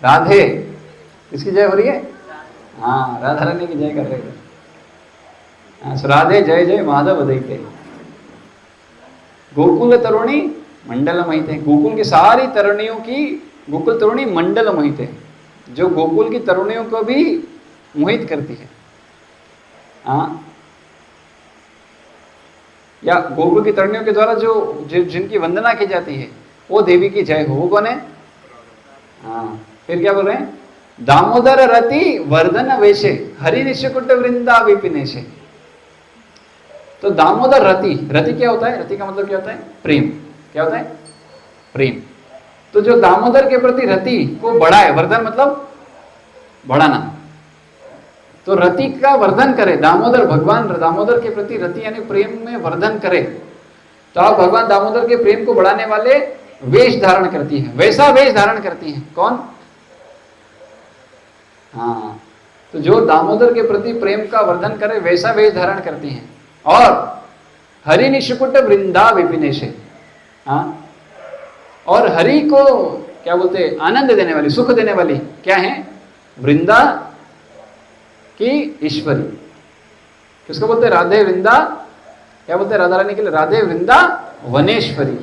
राधे किसकी जय हो रही है? हाँ, राधा रानी की जय कर रहे थे। हाँ, राधे जय जय माधव दैते। गोकुल तरुणी मंडल महिते। गोकुल की सारी तरुणियों की गोकुल तरुणी मंडल महिते, जो गोकुल की तरुणियों को भी मोहित करती है। हाँ, या गोकुल की तरुणियों के द्वारा जो जिनकी वंदना की जाती है वो देवी की जय हो। वो कौन है? हाँ, फिर क्या बोल रहे हैं? दामोदर रति वर्धन वेशे हरि निशकुट वृंदा विपिनेशे। तो दामोदर रति, रति क्या होता है? रति का मतलब क्या होता है? प्रेम। क्या होता है? प्रेम। तो जो दामोदर के प्रति रति को बढ़ाए, वर्धन मतलब बढ़ाना, तो रति का वर्धन करे, दामोदर भगवान दामोदर के प्रति रति यानी प्रेम में वर्धन करे, तो आप भगवान दामोदर के प्रेम को बढ़ाने वाले वेश धारण करती है, वैसा वेश धारण करती है। कौन? हाँ, तो जो दामोदर के प्रति प्रेम का वर्धन करे वैसा वेश धारण करती हैं। और हरि निशकुट वृंदा विपिनेशे। हाँ, और हरि को क्या बोलते हैं? आनंद देने वाली, सुख देने वाली क्या है? वृंदा की ईश्वरी। किसको बोलते हैं? राधे वृंदा। क्या बोलते हैं राधा रानी के लिए? राधे वृंदा वनेश्वरी।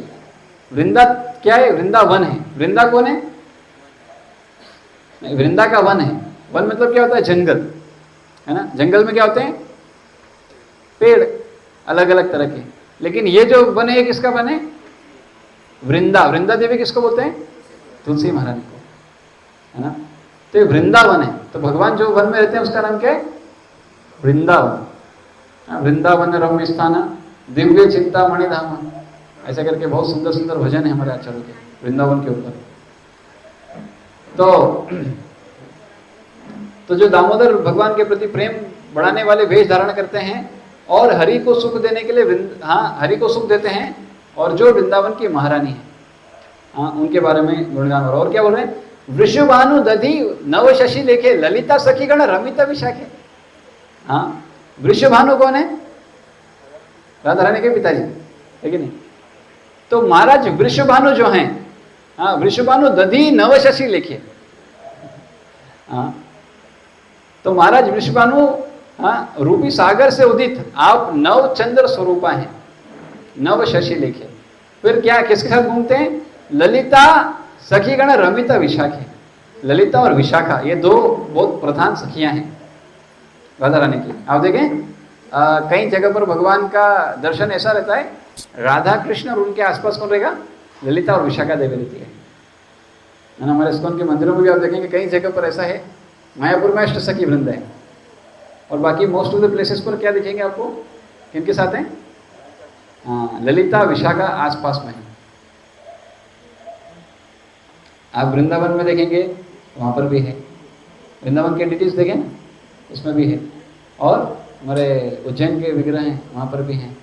वृंदा क्या है? वृंदावन है। वृंदा कौन है? वृंदा का वन है। वन मतलब क्या होता है? जंगल, है ना। जंगल में क्या होते हैं? पेड़, अलग अलग तरह के। लेकिन ये जो वन है, किसका वन है? वृंदा। वृंदा देवी किसको बोलते हैं? तुलसी महारानी को, है ना। तो ये वृंदावन है। तो भगवान जो वन में रहते हैं उसका नाम क्या है? वृंदावन। वृंदावन रम्य स्थान दिव्य चिंता मणिधाम, ऐसा करके बहुत सुंदर सुंदर भजन है हमारे आचार्यों के वृंदावन के ऊपर। तो जो दामोदर भगवान के प्रति प्रेम बढ़ाने वाले वेश धारण करते हैं और हरि को सुख देने के लिए हरि को सुख देते हैं, और जो वृंदावन की महारानी है, हाँ, उनके बारे में गुणगान हो रहा है। और क्या बोल रहे हैं? वृषभानु दधि नव शशि लेखे ललिता सखीगण रमिता विशाखे। हाँ, वृषभानु कौन है? राधा रानी के पिताजी, है कि नहीं। तो महाराज वृषभानु जो हैं, हाँ, वृषभानु दधि नव शशि लेखे। हाँ, तो महाराज वृषभानु, हाँ, रूपी सागर से उदित आप नव चंद्र स्वरूपा हैं, नव शशि लेखे। फिर क्या, किसके साथ घूमते हैं? ललिता सखीगण रमिता विशाखे। ललिता और विशाखा ये दो बहुत प्रधान सखियां हैं राधा रानी की। आप देखें कई जगह पर भगवान का दर्शन ऐसा रहता है, राधा कृष्ण और उनके आसपास कौन रहेगा? ललिता और विशाखा देवी रहती है ना। हमारे इस्कॉन के मंदिरों में भी आप देखेंगे कई जगह पर ऐसा है। मायापुर में अष्ट सखी वृंद है, और बाकी मोस्ट ऑफ द प्लेसेस पर क्या दिखेंगे आपको? किनके साथ हैं? हाँ, ललिता विशाखा आसपास में है। आप वृंदावन में देखेंगे वहाँ पर भी है, वृंदावन के डिटेल्स देखें ना, इसमें भी है। और हमारे उज्जैन के विग्रह हैं वहाँ पर भी हैं,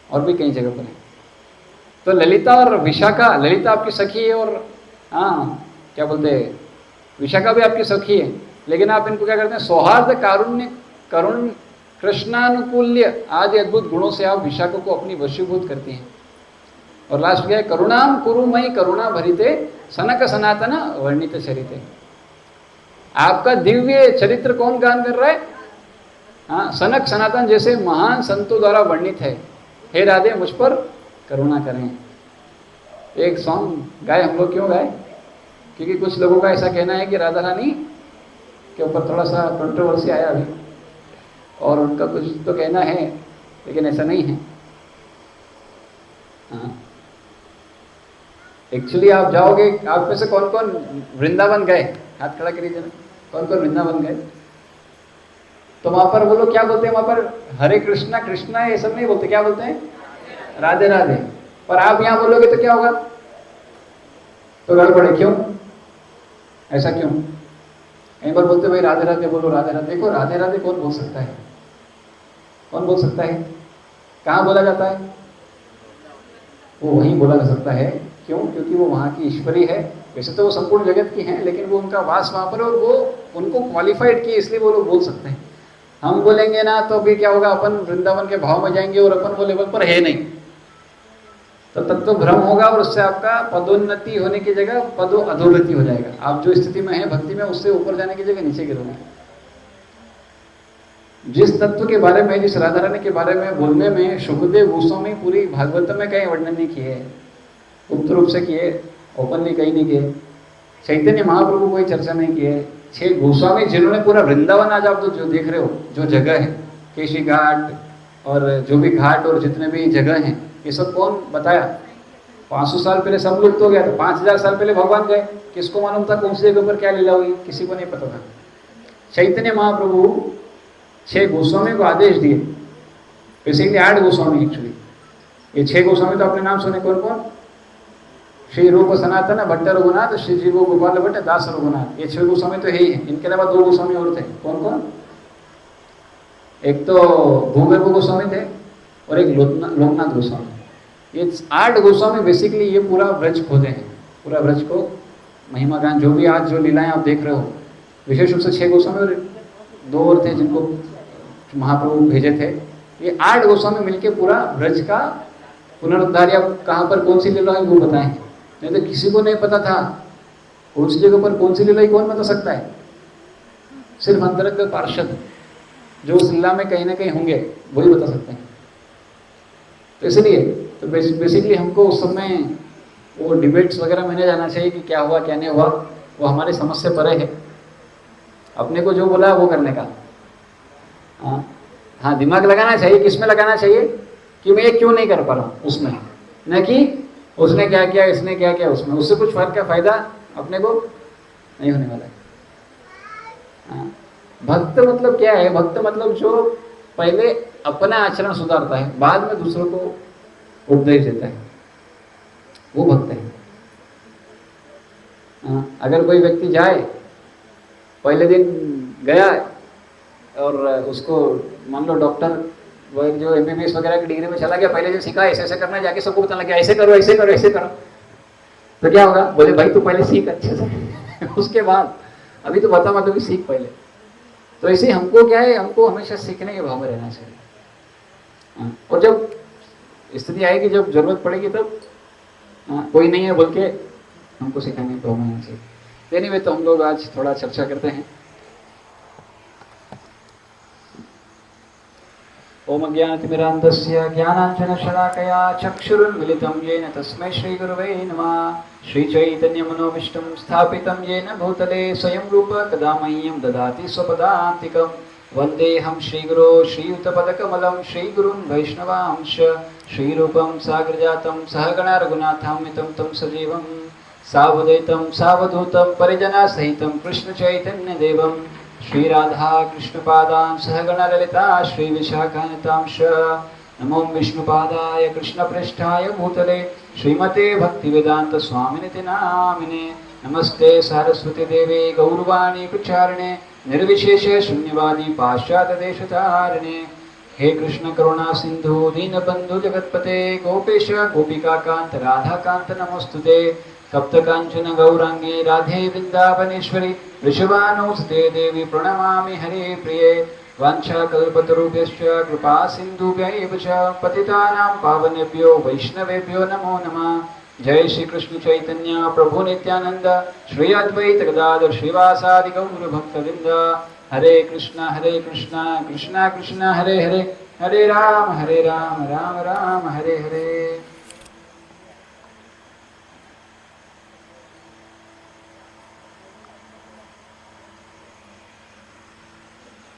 और भी कई जगह पर हैं। तो ललिता और विशाखा, ललिता आपकी सखी है और हाँ क्या बोलते हैं, विशाखा भी आपकी सखी है। लेकिन आप इनको क्या करते हैं? सौहार्द कारुण्य करुण कृष्णानुकूल्य आदि अद्भुत गुणों से आप विशाखा को अपनी वशीभूत करती हैं। और लास्ट क्या है? करुणाम कुरुमयी करुणा भरिते सनक सनातन वर्णित चरिते। आपका दिव्य चरित्र कौन गान कर रहा है? हाँ, सनक सनातन जैसे महान संतों द्वारा वर्णित है। हे राधे मुझ पर करुणा करें। एक सॉन्ग गाए हम लोग, क्यों गाए? क्योंकि कुछ लोगों का ऐसा कहना है कि राधा रानी के ऊपर थोड़ा सा कंट्रोवर्सी आया अभी, और उनका कुछ तो कहना है, लेकिन ऐसा नहीं है। हाँ, एक्चुअली आप जाओगे, आप में से कौन कौन वृंदावन गए? हाथ खड़ा करिए जरा, कौन कौन वृंदावन गए? तो वहां पर बोलो क्या बोलते हैं? वहां पर हरे कृष्णा कृष्णा ये सब नहीं बोलते, क्या बोलते हैं? राधे राधे। पर आप यहाँ बोलोगे तो क्या होगा? तो गड़बड़ है। क्यों ऐसा? क्यों? कई बार बोलते भाई राधे राधे बोलो, राधे राधे। देखो राधे राधे कौन बोल सकता है? कौन बोल सकता है? कहाँ बोला जाता है? वो वहीं बोला जा सकता है। क्यों? क्योंकि वो वहाँ की ईश्वरी है। वैसे तो वो संपूर्ण जगत की है, लेकिन वो उनका वास वहाँ पर, और वो उनको क्वालिफाइड किए, इसलिए वो लोग बोल सकते हैं। हम बोलेंगे ना तो भी क्या होगा? अपन वृंदावन के भाव में जाएंगे और अपन वो लेवल पर है नहीं। तो तत्व भ्रम होगा और उससे आपका पदोन्नति होने की जगह पदो अधोगति हो जाएगा। आप जो स्थिति में है भक्ति में, उससे ऊपर जाने की जगह नीचे गिरोगे। जिस तत्व के बारे में, जिस राधा रानी के बारे में बोलने में सुखदेव गोस्वामी पूरी भागवत में कहीं वर्णन नहीं किए, गुप्त रूप से किए, ओपनली कहीं नहीं किए। चैतन्य महाप्रभु कोई चर्चा नहीं किए। 6 गोस्वामी जिन्होंने पूरा वृंदावन, आज आप तो जो देख रहे हो, जो जगह है केशी घाट और जो भी घाट और जितने भी जगह हैं, ये सब कौन बताया? 500 साल पहले सब लुप्त हो गया था। 5000 साल पहले भगवान गए, किसको मालूम था कौन सी जगह पर क्या लीला हुई? किसी को नहीं पता था। चैतन्य महाप्रभु 6 गोस्वामी को आदेश दिए, बेसिकली 8 गोस्वामी एक्चुअली। ये 6 गोस्वामी तो अपने नाम सुने, कौन कौन? श्री रूप सनातन भट्ट रघुनाथ, श्री जीवो गोपाल भट्ट, दास रघुनाथ। ये 6 गोस्वामी तो है ही है। इनके अलावा 2 गोस्वामी और थे। कौन कौन? एक तो भूगर्भ गोस्वामी थे और एक लोकनाथ गोस्वामी। ये 8 गोस्वामी बेसिकली ये पूरा व्रज खोदे हैं, पूरा व्रज को महिमा गान, जो भी आज जो लीलाएं आप देख रहे हो, विशेष रूप से 6 गोस्वामी और 2 और थे जिनको महाप्रभु भेजे थे। ये 8 गोस्वामी मिलके पूरा व्रज का पुनरुद्धार या कहाँ पर कौन सी लीला है वो बताएं। नहीं तो किसी को नहीं पता था कौन सी जगह पर कौन सी लीला, कौन बता सकता है? सिर्फ अंतरंग पार्षद जो उस लीला में कहीं ना कहीं होंगे वही बता सकते हैं। तो इसलिए तो बेसिकली हमको उस समय वो डिबेट्स वगैरह में नहीं जाना चाहिए कि क्या हुआ क्या नहीं हुआ, वो हमारी समझ से परे है। अपने को जो बोला वो करने का हाँ दिमाग लगाना चाहिए। किसमें लगाना चाहिए? कि मैं ये क्यों नहीं कर पा रहा हूँ उसमें, न कि उसने क्या किया, इसने क्या किया उसमें। उससे कुछ फर्क का फायदा अपने को नहीं होने वाला है। भक्त मतलब क्या है? भक्त मतलब जो पहले अपना आचरण सुधारता है, बाद में दूसरों को उपदेश देता है, वो भक्त है। अगर कोई व्यक्ति जाए, पहले दिन गया और उसको मान लो डॉक्टर वो जो MBBS वगैरह की डिग्री में चला गया, पहले दिन सीखा ऐसे ऐसे करना, जाके सबको बताने लगा ऐसे करो ऐसे करो ऐसे करो, तो क्या होगा? बोले भाई तू पहले सीख अच्छे से उसके बाद अभी तो बता मतलब सीख पहले। तो ऐसे हमको क्या है, हमको हमेशा सीखने के भाव में रहना चाहिए। और जब स्थिति आएगी, जब जरूरत पड़ेगी, तब कोई नहीं है बोल के हमको सिखाने के भाव में रहना चाहिए। एनीवे, तो हम लोग आज थोड़ा चर्चा करते हैं। ओम अज्ञानतिमिरान्धस्य ज्ञानाञ्जनशलाकया चक्षुरुन्मिलितं येन तस्मै श्रीगुरवे नमः। श्रीचैतन्यमनोभीष्टं स्थापितं येन भूतले स्वयं रूप कदा मह्यं ददाति स्वपदान्तिकं। वन्देऽहं श्रीगुरो श्रीयुतपदकमलं श्रीगुरुन् वैष्णवांश। श्रीरूपं साग्रजातं सहगणा रघुनाथान्वितं तं सजीवं सावधूतं सावधूतं परिजनसहितं कृष्णचैतन्यदेवं। श्रीराधा कृष्णपादां सहगण ललिता श्रीविशाखान्वितांश। नमो विष्णुपादाय कृष्णप्रेष्ठाय भूतले श्रीमते भक्तिवेदांत स्वामिनिति नामिने। नमस्ते सरस्वती देवे गौरवाणी प्रचारिणे निर्विशेष शून्यवादी पाश्चात्यदेशतारिणे। हे कृष्ण करुणा सिंधु दीनबंधु जगत्पते गोपेश गोपिकाकांत राधाकांत नमोस्तुते। तप्त कांचन गौरांगी राधे वृंदावनेश्वरी वृषभानुसुते देवी प्रणमामि हरे प्रिये। वाञ्छाकल्पतरुभ्यश्च कृपा सिन्धुभ्यैव च पतितानां पावनेभ्यो वैष्णवेभ्यो नमो नमः। जय श्री कृष्ण चैतन्य प्रभु नित्यानंद श्री अद्वैत गदाधर श्रीवासादि गौर भक्तवृंद। हरे कृष्णा कृष्णा कृष्णा हरे हरे, हरे राम राम राम हरे हरे।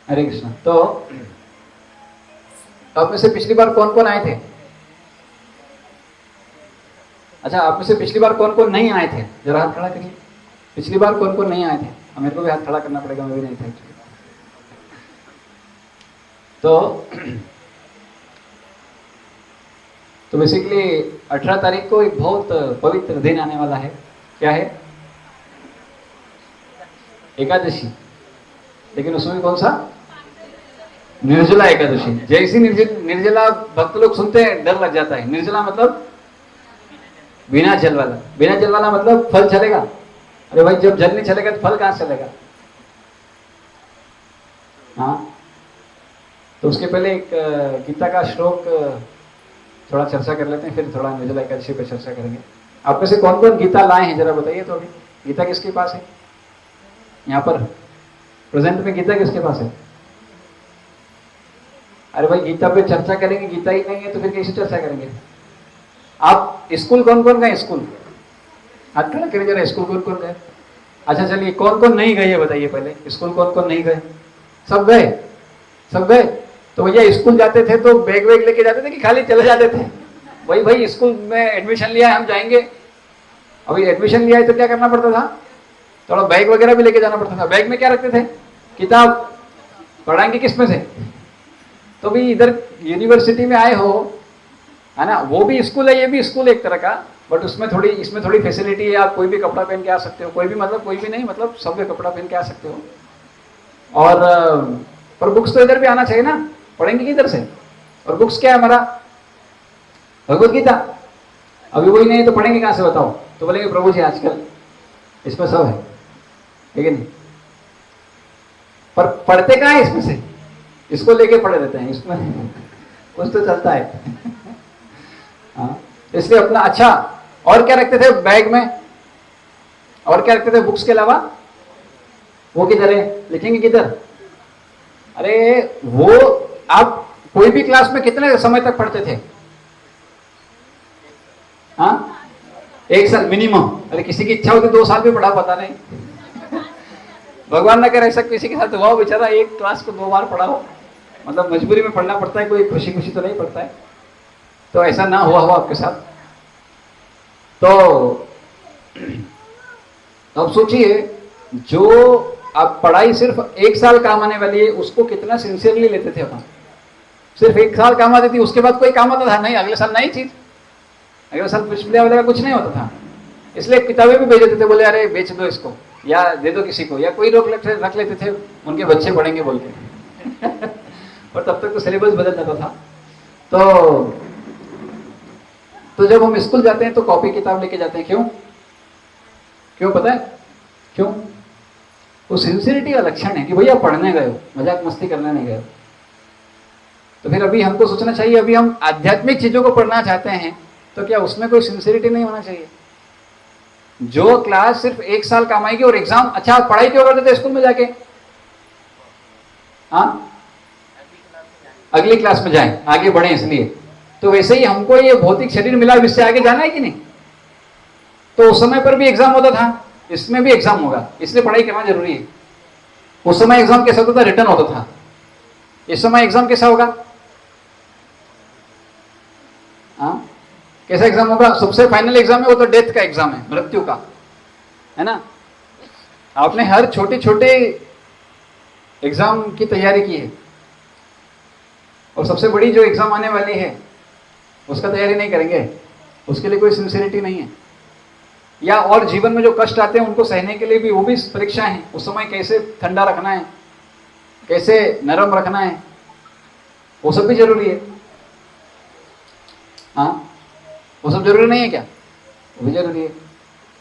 हरे कृष्ण। तो आप में से पिछली बार कौन कौन आए थे? अच्छा, आप में से पिछली बार कौन कौन नहीं आए थे? जरा हाथ खड़ा करिए। पिछली बार कौन कौन नहीं आए थे? मेरे को भी हाथ खड़ा करना पड़ेगा, मैं भी नहीं था एक्चुअली। तो बेसिकली 18 तारीख को एक बहुत पवित्र दिन आने वाला है। क्या है? एकादशी। लेकिन उसमें कौन सा? निर्जला एकादशी। जैसी निर्जला भक्त लोग सुनते हैं डर लग जाता है। निर्जला मतलब बिना जल वाला। बिना जल वाला मतलब फल चलेगा? अरे भाई, जब जल नहीं चलेगा तो फल कहां से चलेगा? हाँ, तो उसके पहले एक गीता का श्लोक थोड़ा चर्चा कर लेते हैं, फिर थोड़ा निर्जला एकादशी पर चर्चा करेंगे। आप में से कौन कौन गीता लाए हैं जरा बताइए तो। अभी गीता किसके पास है यहाँ पर प्रेजेंट में? गीता किसके पास है? अरे भाई गीता पे चर्चा करेंगे, गीता ही नहीं है तो फिर कैसे चर्चा करेंगे? आप स्कूल कौन कौन गए? स्कूल हाथ खड़ा करिए जरा, स्कूल कौन कौन गए? अच्छा चलिए, कौन कौन नहीं गए बताइए पहले, स्कूल कौन कौन नहीं गए? सब गए? सब गए? तो भैया स्कूल जाते थे तो बैग वैग लेके जाते थे कि खाली चले जाते थे? वही भाई स्कूल में एडमिशन लिया है, हम जाएंगे। अभी एडमिशन लिया है तो क्या करना पड़ता था? थोड़ा बैग वगैरह भी लेके जाना पड़ता था। बैग में क्या रखते थे? किताब। पढ़ाएंगे किस में से? तो भी इधर यूनिवर्सिटी में आए हो, है ना, वो भी स्कूल है, ये भी स्कूल एक तरह का, बट उसमें थोड़ी, इसमें थोड़ी फैसिलिटी है। आप कोई भी कपड़ा पहन के आ सकते हो, कोई भी मतलब कोई भी नहीं, मतलब सब कपड़ा पहन के आ सकते हो। और पर बुक्स तो इधर भी आना चाहिए ना, पढ़ेंगे किधर से? और बुक्स क्या है हमारा? भगवत गीता। अभी वही नहीं तो पढ़ेंगे कहाँ से बताओ? तो बोलेंगे प्रभु जी आजकल इसमें सब है, ठीक है नहीं? पर पढ़ते कहाँ है इसमें से? इसको लेके पढ़े रहते हैं, इसमें कुछ तो चलता है। हाँ, इसलिए अपना अच्छा। और क्या रखते थे बैग में? और क्या रखते थे बुक्स के अलावा? वो किधर है? लिखेंगे किधर? अरे वो आप कोई भी क्लास में कितने समय तक पढ़ते थे? हाँ, 1 साल मिनिमम। अरे किसी की इच्छा होती 2 साल भी पढ़ा, पता नहीं। भगवान ना करे ऐसा किसी के साथ हुआ हो, बेचारा एक क्लास को 2 बार पढ़ा हो, मतलब मजबूरी में पढ़ना पड़ता है, कोई खुशी खुशी तो नहीं पढ़ता है। तो ऐसा ना हुआ हो आपके साथ। तो अब सोचिए, जो आप पढ़ाई सिर्फ 1 साल काम आने वाली है, उसको कितना सिंसियरली लेते थे अपन। सिर्फ 1 साल काम आती थी, उसके बाद कोई काम आता था नहीं, अगले साल नई चीज, अगले साल पिछले वाले का कुछ नहीं होता था। इसलिए किताबें भी भेज देते थे, बोले अरे बेच दो इसको या दे दो किसी को, या कोई रख लेते थे, उनके बच्चे पढ़ेंगे बोल के। और तब तक तो सिलेबस बदल जाता था। तो जब हम स्कूल जाते हैं तो कॉपी किताब लेके जाते हैं। क्यों? क्यों पता है क्यों? वो सिंसियरिटी का लक्षण है कि भैया पढ़ने गए हो, मजाक मस्ती करने नहीं गए हो। तो फिर अभी हमको सोचना चाहिए, अभी हम आध्यात्मिक चीजों को पढ़ना चाहते हैं तो क्या उसमें कोई सिंसियरिटी नहीं होना चाहिए? जो क्लास सिर्फ 1 साल काम आएगी और एग्जाम, अच्छा पढ़ाई क्यों करते थे स्कूल में जाके? हाँ, अगली क्लास में जाएं, आगे बढ़े इसलिए। तो वैसे ही हमको ये भौतिक शरीर मिला, इससे आगे जाना है कि नहीं? तो उस समय पर भी एग्जाम होता था, इसमें भी एग्जाम होगा, इसलिए पढ़ाई करना जरूरी है। उस समय एग्जाम कैसा होता था? रिटर्न होता था। इस समय एग्जाम कैसा होगा? हाँ, कैसा एग्जाम होगा? सबसे फाइनल एग्जाम है वो तो डेथ का एग्जाम है, मृत्यु का, है ना। आपने हर छोटे छोटे एग्जाम की तैयारी की है, और सबसे बड़ी जो एग्जाम आने वाली है उसका तैयारी नहीं करेंगे, उसके लिए कोई सिंसियरिटी नहीं है। या और जीवन में जो कष्ट आते हैं उनको सहने के लिए भी वो भी परीक्षा है। उस समय कैसे ठंडा रखना है, कैसे नरम रखना है, वो सब भी जरूरी है। हाँ, वो सब जरूरी नहीं है क्या? वो भी जरूरी है।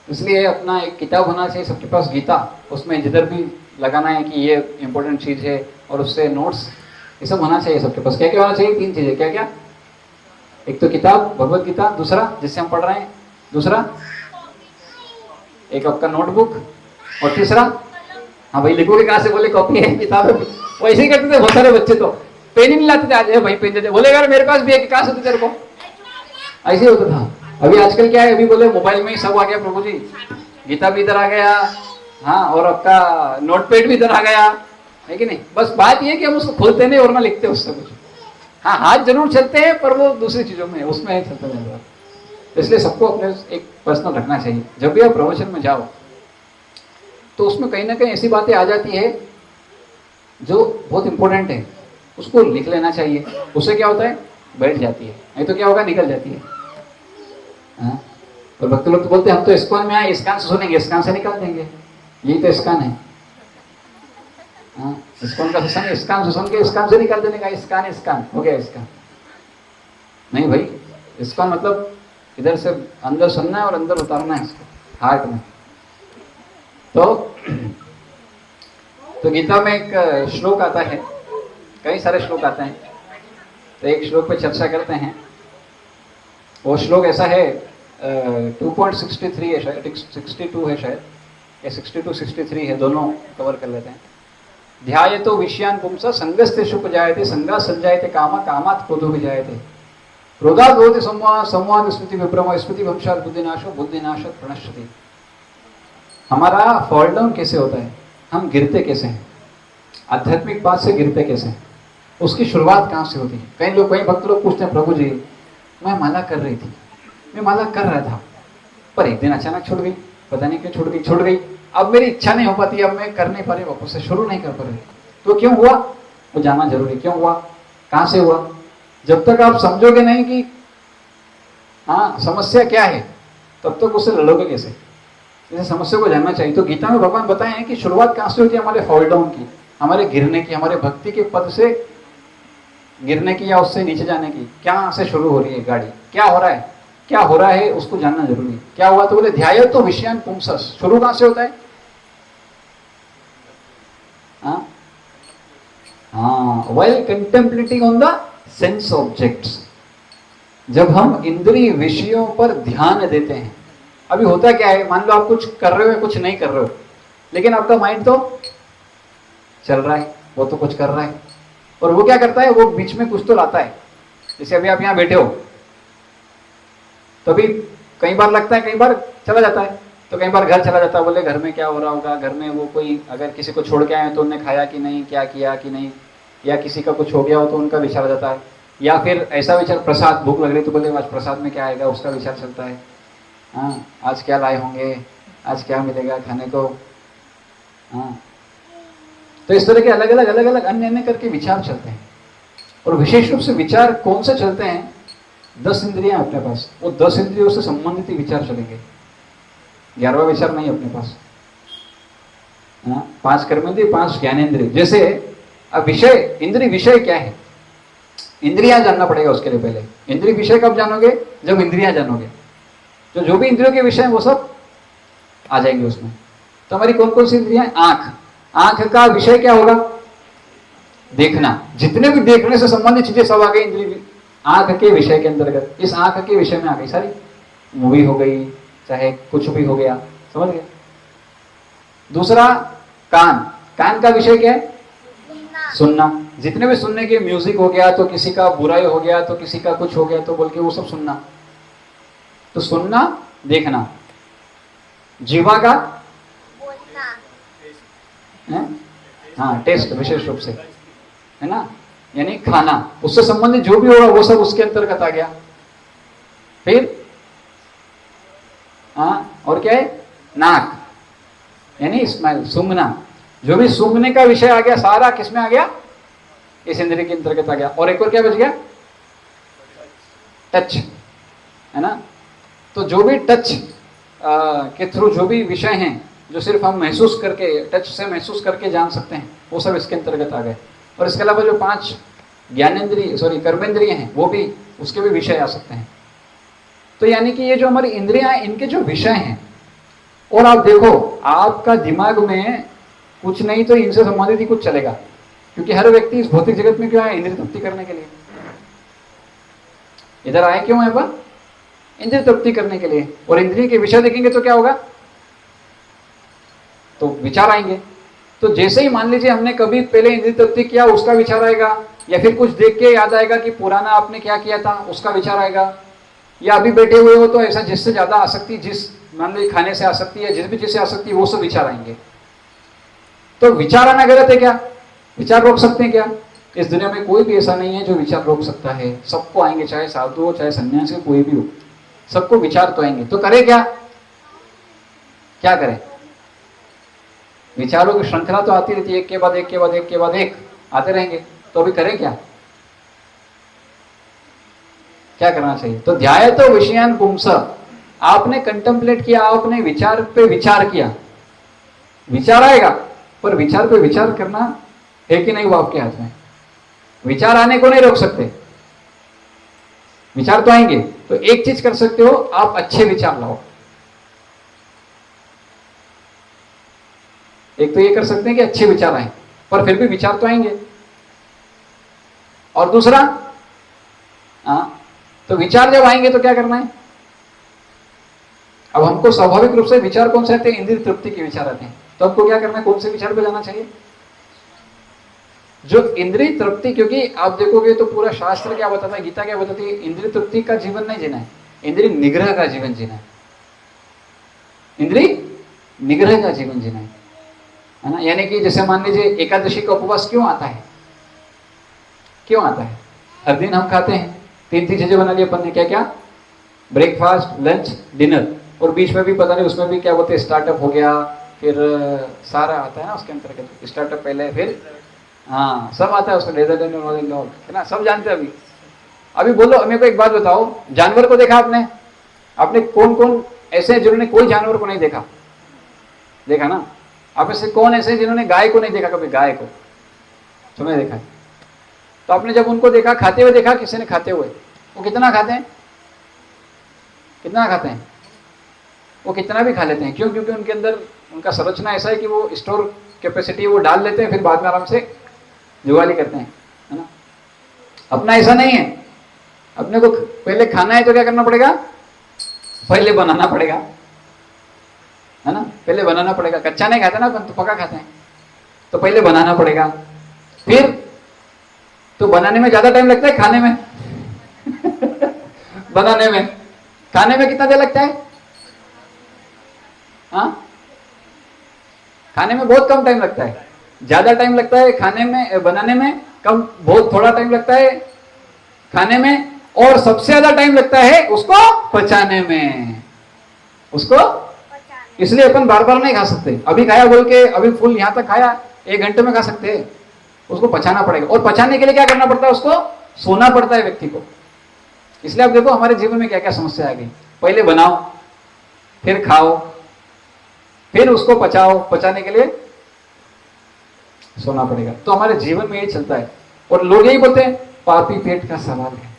इसलिए अपना एक किताब होना चाहिए सबके पास, गीता, उसमें जिधर भी लगाना है कि ये इंपॉर्टेंट चीज है, और उससे नोट्स, ये सब होना चाहिए सबके पास। क्या क्या होना चाहिए? 3 चीजें। क्या क्या? एक तो किताब भगवत गीता, दूसरा जिससे हम पढ़ रहे हैं, दूसरा एक आपका नोटबुक, और तीसरा, हाँ भाई लिखोगे कहाँ से? बोले कॉपी है, किताब है। वैसे ही करते थे बहुत सारे बच्चे, तो पेन ही नहीं लाते थे। आज भाई पेन दे दे, बोले यार मेरे पास भी एक, कहाँ से तेरे को? ऐसे होता था। अभी आजकल क्या है, अभी बोले मोबाइल में ही सब आ गया प्रभु जी, गीता भी इधर आ गया, हाँ, और आपका नोटपैड भी इधर आ गया, है कि नहीं? बस बात ये कि हम उसको खोलते नहीं और ना लिखते उससे कुछ। हाँ, हाथ जरूर चलते हैं पर वो दूसरी चीजों में, उसमें चलता नहीं। इसलिए सबको अपने एक पर्सनल रखना चाहिए। जब भी आप प्रवचन में जाओ तो उसमें कहीं ना कहीं ऐसी बातें आ जाती है जो बहुत इंपॉर्टेंट है, उसको लिख लेना चाहिए। उससे क्या होता है? बैठ जाती है, नहीं तो क्या होगा? निकल जाती है। हाँ? और भक्त लोग तो बोलते हैं हम तो इस्कॉन में आए, इस्कॉन से सुनेंगे, इस्कॉन से निकाल देंगे, यही तो इस्कॉन है। हाँ, इस्कॉन का सुन, इस्कॉन से सुन के इस्कॉन से निकाल देने का, इस्कॉन इस्कॉन हो गया इस्कॉन। नहीं भाई, इस्कॉन मतलब इधर से अंदर सुनना है और अंदर उतारना है इसको हार्ट में। तो गीता में एक श्लोक आता है, कई सारे श्लोक आते हैं, तो एक श्लोक पे चर्चा करते हैं। वो श्लोक ऐसा है 2.63 है शायद, 62 है शायद, या 62 63 है, दोनों कवर कर लेते हैं। ध्यायतो विषयान पुंस संगस्तेषु उपजायते संगा संजायते कामा कामात् क्रोधो विजायते क्रोधात् भवति संवाद संवाद स्मृति विभ्रम स्मृति भंशात् बुद्धिनाशो बुद्धिनाशात् प्रणश्यति। हमारा फॉल डाउन कैसे होता है, हम गिरते कैसे हैं, आध्यात्मिक बात से गिरते कैसे हैं, उसकी शुरुआत कहाँ से होती है। कई भक्त लोग पूछते हैं, प्रभु जी मैं माला कर रही थी, मैं माला कर रहा था, पर एक दिन अचानक छूट गई, पता नहीं क्यों छूट गई, अब मेरी इच्छा नहीं हो पाती, अब मैं कर नहीं पा रही, वापस से शुरू नहीं कर पा रही। तो क्यों हुआ, वो जानना जरूरी, क्यों हुआ, कहाँ से हुआ। जब तक आप समझोगे नहीं कि हाँ समस्या क्या है, तब तक उससे लड़ोगे कैसे। इसे समस्या को जानना चाहिए। तो गीता में भगवान बताए हैं कि शुरुआत कहाँ से होती है, हमारे फॉल डाउन की, हमारे गिरने की, हमारे भक्ति के पद से गिरने की या उससे नीचे जाने की। क्या से शुरू हो रही है गाड़ी, क्या हो रहा है, क्या हो रहा है उसको जानना जरूरी है। क्या हुआ, तो बोले ध्याय तो विषयान पुंसस, शुरू कहां से होता है। while contemplating on the sense objects, जब हम इंद्रिय विषयों पर ध्यान देते हैं। अभी होता क्या है, मान लो आप कुछ कर रहे हो, कुछ नहीं कर रहे हो, लेकिन आपका माइंड तो चल रहा है, वो तो कुछ कर रहा है, और वो क्या करता है, वो बीच में कुछ तो लाता है। जैसे अभी आप यहाँ बैठे हो, तभी कई बार लगता है, कई बार चला जाता है, तो कई बार घर चला जाता है, बोले घर में क्या हो रहा होगा, घर में वो कोई अगर किसी को छोड़ के आए तो उन्होंने खाया कि नहीं, क्या किया कि नहीं, या किसी का कुछ हो गया हो तो उनका विचार आ जाता है। या फिर ऐसा विचार, प्रसाद, भूख लग रही तो बोले आज प्रसाद में क्या आएगा, उसका विचार चलता है। हाँ, आज क्या लाए होंगे, आज क्या मिलेगा खाने को। हाँ, तो इस तरह के अलग अलग अन्य करके विचार चलते हैं। और विशेष रूप से विचार कौन से चलते हैं, 10 इंद्रियां अपने पास, वो 10 इंद्रियों से संबंधित ही विचार चलेंगे, 11वां विचार नहीं अपने पास। 5 कर्मेंद्रिय, 5 ज्ञानेंद्रिय। जैसे अब विषय, इंद्रिय विषय क्या है, इंद्रियां जानना पड़ेगा उसके लिए। पहले इंद्रिय विषय कब जानोगे, जब इंद्रियां जानोगे, तो जो भी इंद्रियों के विषय हैं वो सब आ जाएंगे उसमें। तो हमारी कौन कौन सी इंद्रियां, आंख, आंख का विषय क्या होगा, देखना। जितने भी देखने से संबंधित चीजें सब आ गई इंद्रिय आंख के विषय के अंतर्गत। इस आंख के विषय में आ गई सारी, मूवी हो गई, चाहे कुछ भी हो गया, समझ गए। दूसरा कान, कान का विषय क्या है, सुनना। जितने भी सुनने के, म्यूजिक हो गया तो किसी का बुराई हो गया तो किसी का कुछ हो गया तो बोल के वो सब सुनना, तो सुनना देखना। जीवा का हाँ टेस्ट, विशेष रूप से, है ना, यानी खाना, उससे संबंधित जो भी होगा वो सब उसके अंतर्गत आ गया। फिर और क्या है, नाक, यानी स्मेल, सूंघना। जो भी सूंघने का विषय आ गया सारा किसमें आ गया, इस इंद्रिय के अंतर्गत आ गया। और एक और क्या बच गया, टच, है ना। तो जो भी टच के थ्रू जो भी विषय हैं, जो सिर्फ हम महसूस करके, टच से महसूस करके जान सकते हैं, वो सब इसके अंतर्गत आ गए। और इसके अलावा जो 5 ज्ञानेंद्रिय, सॉरी कर्मेंद्रिय हैं, वो भी, उसके भी विषय आ सकते हैं। तो यानी कि ये जो हमारी इंद्रियां हैं, इनके जो विषय हैं, और आप देखो आपका दिमाग में कुछ नहीं तो इनसे संबंधित ही कुछ चलेगा, क्योंकि हर व्यक्ति इस भौतिक जगत में क्यों आया, इंद्रिय तृप्ति करने के लिए। इधर आए क्यों है, पर इंद्रिय तृप्ति करने के लिए। और इंद्रिय के विषय देखेंगे तो क्या होगा, तो विचार आएंगे। तो जैसे ही मान लीजिए हमने कभी पहले इंद्रिय तृप्ति किया, उसका विचार आएगा, या फिर कुछ देख के याद आएगा कि पुराना आपने क्या किया था, उसका विचार आएगा। या अभी बैठे हुए हो तो ऐसा जिससे ज्यादा आसक्ति, जिस मान लीजिए खाने से आसक्ति है, जिस भी चीज से आसक्ति, वो सब विचार आएंगे। तो विचार आना गलत है क्या, विचार रोक सकते हैं क्या? इस दुनिया में कोई भी ऐसा नहीं है जो विचार रोक सकता है। सबको आएंगे, चाहे साधु हो, चाहे सन्यासी हो, कोई भी हो, सबको विचार तो आएंगे। तो करे क्या, क्या करें? विचारों की श्रृंखला तो आती रहती है, एक के बाद एक के बाद एक के बाद एक आते रहेंगे। तो अभी करें क्या, क्या करना चाहिए? तो ध्याय तो विषयान पुंस, आपने कंटेम्पलेट किया, आपने विचार पे विचार किया। विचार आएगा, पर विचार पे विचार करना है कि नहीं वो आपके हाथ में। विचार आने को नहीं रोक सकते, विचार तो आएंगे। तो एक चीज कर सकते हो, आप अच्छे विचार लाओ। एक तो ये कर सकते हैं कि अच्छे विचार आए, पर फिर भी विचार तो आएंगे। और दूसरा तो विचार जब आएंगे तो क्या करना है? अब हमको स्वाभाविक रूप से विचार कौन से आते हैं? इंद्रिय तृप्ति के विचार आते हैं। तो आपको क्या करना है? कौन से विचार पे जाना चाहिए? जो इंद्रिय तृप्ति, क्योंकि आप देखोगे तो पूरा शास्त्र क्या बताता है, गीता क्या बताती है, इंद्रिय तृप्ति का जीवन नहीं जीना है, इंद्रिय निग्रह का जीवन जीना है। इंद्रिय निग्रह का जीवन जीना है ना। यानी कि जैसे मान लीजिए एकादशी का उपवास क्यों आता है? क्यों आता है? हर दिन हम खाते हैं, 3 चीजें बना ली अपन ने, क्या क्या? ब्रेकफास्ट, लंच, डिनर, और बीच में भी पता नहीं उसमें भी क्या बोलते हैं, स्टार्टअप हो गया, फिर सारा आता है ना उसके अंतर्गत। स्टार्टअप पहले, फिर हाँ सब आता है उसमें, है ना, सब जानते हैं। अभी बोलो मेरे को एक बात बताओ, जानवर को देखा आपने? आपने कौन कौन ऐसे हैं जिन्होंने कोई जानवर को नहीं देखा? देखा ना। आप ऐसे कौन ऐसे हैं जिन्होंने गाय को नहीं देखा कभी? गाय को तुमने देखा है? तो आपने जब उनको देखा खाते हुए, देखा किसी ने खाते हुए, वो कितना खाते हैं? कितना खाते हैं? वो कितना भी खा लेते हैं। क्यों? क्योंकि उनके अंदर उनका संरचना ऐसा है कि वो स्टोर कैपेसिटी वो डाल लेते हैं, फिर बाद में आराम से जुगाली करते हैं, है ना। अपना ऐसा नहीं है। अपने को पहले खाना है तो क्या करना पड़ेगा? पहले बनाना पड़ेगा, है ना। पहले बनाना पड़ेगा। कच्चा नहीं खाते ना अपन, तो पका खाते हैं। तो पहले बनाना पड़ेगा, फिर तो बनाने में ज्यादा टाइम लगता है खाने में बनाने में, खाने में कितना देर लगता है? हाँ, खाने में बहुत कम टाइम लगता है। ज्यादा टाइम लगता है खाने में, बनाने में कम, बहुत थोड़ा टाइम लगता है खाने में, और सबसे ज्यादा टाइम लगता है उसको पचाने में। उसको इसलिए अपन बार बार नहीं खा सकते। अभी खाया बोल के अभी फुल यहां तक खाया, 1 घंटे में खा सकते हैं। उसको पचाना पड़ेगा, और पचाने के लिए क्या करना पड़ता है? उसको सोना पड़ता है व्यक्ति को। इसलिए आप देखो हमारे जीवन में क्या क्या समस्या आ गई। पहले बनाओ, फिर खाओ, फिर उसको पचाओ, पचाने के लिए सोना पड़ेगा। तो हमारे जीवन में यही चलता है। और लोग यही बोलते हैं पापी पेट का सवाल है।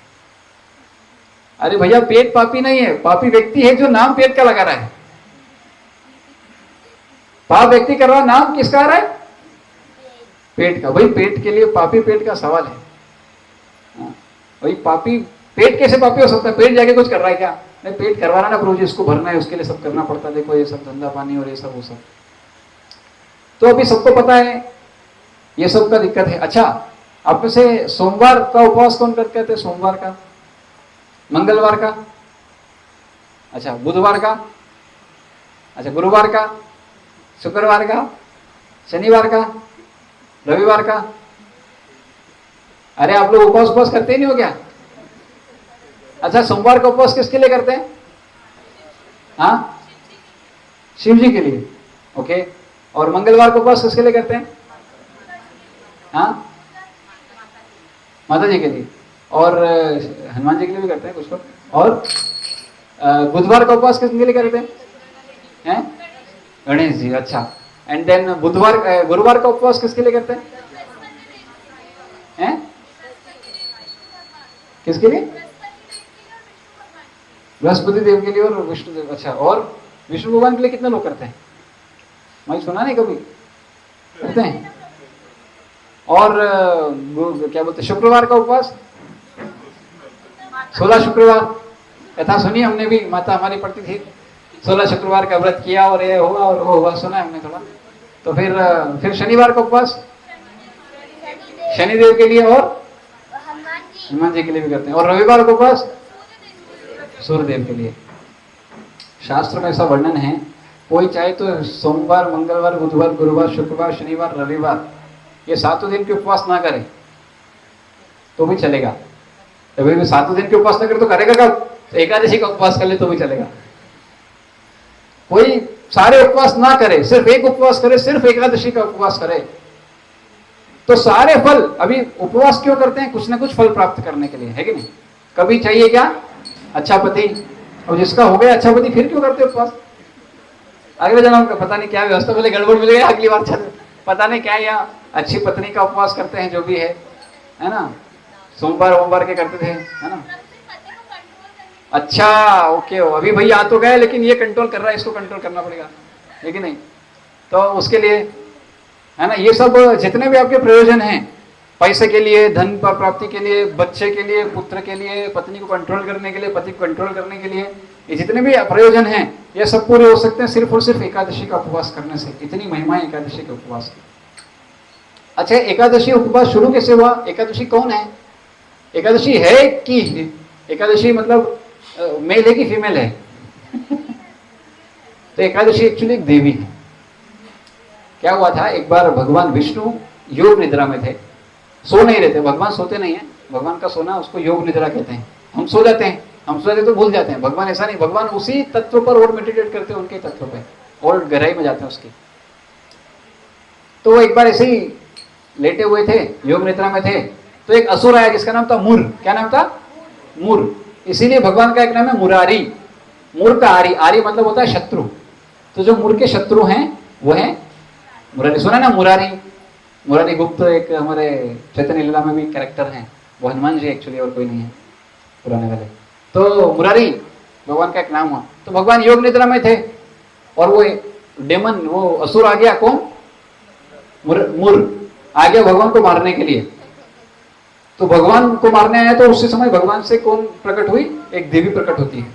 अरे भैया, पेट पापी नहीं है, पापी व्यक्ति है जो नाम पेट का लगा रहा है। पाप व्यक्ति कर रहा, नाम किसका आ रहा है? पेट का। भाई पेट के लिए पापी पेट का सवाल है। भाई पापी पेट कैसे पापी हो सकता है? पेट जाके कुछ कर रहा है क्या? नहीं, पेट करवा रहा ना प्रभु जी, इसको भरना है, उसके लिए सब करना पड़ता है। देखो ये सब धंधा पानी और ये सब वो सब, तो अभी सबको पता है ये सब का दिक्कत है। अच्छा, आप में से सोमवार का उपवास कौन करते थे? सोमवार का, मंगलवार का, अच्छा बुधवार का, अच्छा गुरुवार का, शुक्रवार का, शनिवार का, रविवार का। अरे आप लोग उपवास करते ही नहीं हो क्या? अच्छा, सोमवार का उपवास किसके लिए करते हैं? हाँ, शिव जी के लिए। ओके। और मंगलवार का उपवास किसके लिए करते हैं? हाँ, माता जी के लिए। और हनुमान जी के लिए भी करते हैं कुछ लोग। और बुधवार का उपवास किसके लिए करते हैं? गणेश जी। अच्छा, एंड देन गुरुवार का उपवास किसके लिए करते हैं? किसके लिए? बृहस्पति देव के लिए और विष्णु देव। अच्छा, और विष्णु भगवान के लिए कितने लोग करते हैं? मैं सुना नहीं कभी करते हैं। और क्या बोलते हैं, शुक्रवार का उपवास, 16 शुक्रवार कथा सुनी हमने भी, माता हमारी पढ़ती थी। 16 शुक्रवार का व्रत किया और ये हुआ और वो हुआ, सुना है हमने थोड़ा। तो फिर शनिवार का उपवास शनिदेव के लिए और हनुमान जी के लिए भी करते हैं। और रविवार का उपवास सूर्यदेव के लिए। शास्त्र में ऐसा वर्णन है, कोई चाहे तो सोमवार, मंगलवार, बुधवार, गुरुवार, शुक्रवार, शनिवार, रविवार, ये 7 दिन के उपवास ना करे तो भी चलेगा। तभी भी 7 दिन के उपवास ना करे तो करेगा कब? एकादशी का उपवास कर ले तो भी चलेगा। कोई सारे उपवास ना करे, सिर्फ एक उपवास करे, सिर्फ एकादशी का उपवास करे, तो सारे फल। अभी उपवास क्यों करते हैं? कुछ ना कुछ फल प्राप्त करने के लिए, है कि नहीं? कभी चाहिए क्या? अच्छा पति। और जिसका हो गया अच्छा पति, फिर क्यों करते उपवास? अगले जन्म का पता नहीं क्या व्यवस्था, पहले गड़बड़ मिल गया, अगली बार चल पता नहीं क्या, या अच्छी पत्नी का उपवास करते हैं, जो भी है ना। सोमवार के करते थे, है ना। अच्छा, ओके। अभी भाई आ तो गए, लेकिन ये कंट्रोल कर रहा है, इसको कंट्रोल करना पड़ेगा, है कि नहीं? तो उसके लिए, है ना, ये सब जितने भी आपके प्रयोजन हैं, पैसे के लिए, धन प्राप्ति के लिए, बच्चे के लिए, पुत्र के लिए, पत्नी को कंट्रोल करने के लिए, पति को कंट्रोल करने के लिए, ये जितने भी प्रयोजन हैं ये सब पूरे हो सकते हैं सिर्फ और सिर्फ एकादशी का उपवास करने से। इतनी महिमा है एकादशी के उपवास की। अच्छा, एकादशी उपवास शुरू कैसे हुआ? एकादशी कौन है? एकादशी है कि एकादशी मतलब मेल है कि फीमेल है? तो एकादशी एक्चुअली एक देवी है। क्या हुआ था, एक बार भगवान विष्णु योग निद्रा में थे, सो नहीं रहे थे। भगवान सोते नहीं है, भगवान का सोना उसको योग निद्रा कहते हैं। हम सो जाते हैं, हम सो जाते तो भूल जाते हैं, भगवान ऐसा नहीं, भगवान उसी तत्व पर और मेडिटेट करते हैं, उनके तत्व पे और गहराई में जाते हैं उसकी। तो वो एक बार ऐसे ही लेटे हुए थे, योग निद्रा में थे, तो एक असुर आया जिसका नाम था मुर। क्या नाम था? मुर। इसीलिए भगवान का एक नाम है मुरारी। मुर का आरी, आरी मतलब होता है शत्रु। तो जो मुर के शत्रु हैं वो है मुरारी। सुना ना मुरारी? मुरारी गुप्त एक हमारे चैतन्य लीला में भी कैरेक्टर हैं, वो हनुमान जी एक्चुअली और कोई नहीं है पुराने वाले। तो मुरारी भगवान का एक नाम हुआ। तो भगवान योग निद्रा में थे और वो डेमन, वो असुर आ गया। कौन? मुर आ गया भगवान को मारने के लिए। तो भगवान को मारने आया तो उसी समय भगवान से कौन प्रकट हुई? एक देवी प्रकट होती है,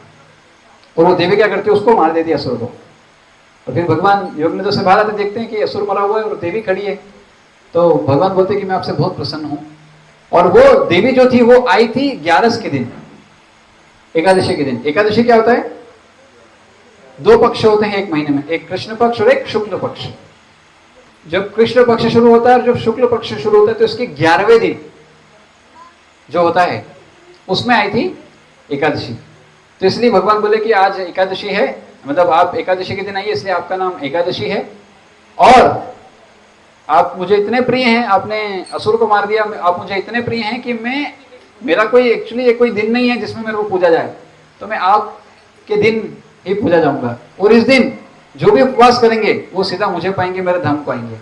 और वो देवी क्या करती है? उसको मार देती है असुर को। और फिर भगवान योग निद्रा से बाहर आते, देखते हैं कि असुर मरा हुआ है और देवी खड़ी है। तो भगवान बोलते हैं कि मैं आपसे बहुत प्रसन्न हूं। और वो देवी जो थी वो आई थी 11 के दिन, एकादशी के दिन। एकादशी क्या होता है? 2 पक्ष होते हैं एक महीने में, एक कृष्ण पक्ष और एक शुक्ल पक्ष। जब कृष्ण पक्ष शुरू होता है और जब शुक्ल पक्ष शुरू होता है तो इसके 11वें दिन जो होता है उसमें आई थी एकादशी। तो इसलिए भगवान बोले कि आज एकादशी है, मतलब आप एकादशी के दिन आइए, इसलिए आपका नाम एकादशी है। और आप मुझे इतने प्रिय हैं, आपने असुर को मार दिया, आप मुझे इतने प्रिय हैं कि मेरा कोई एक्चुअली कोई दिन नहीं है जिसमें मेरे को पूजा जाए, तो मैं आपके दिन ही पूजा जाऊंगा। और इस दिन जो भी उपवास करेंगे वो सीधा मुझे पाएंगे, मेरे धाम को आएंगे।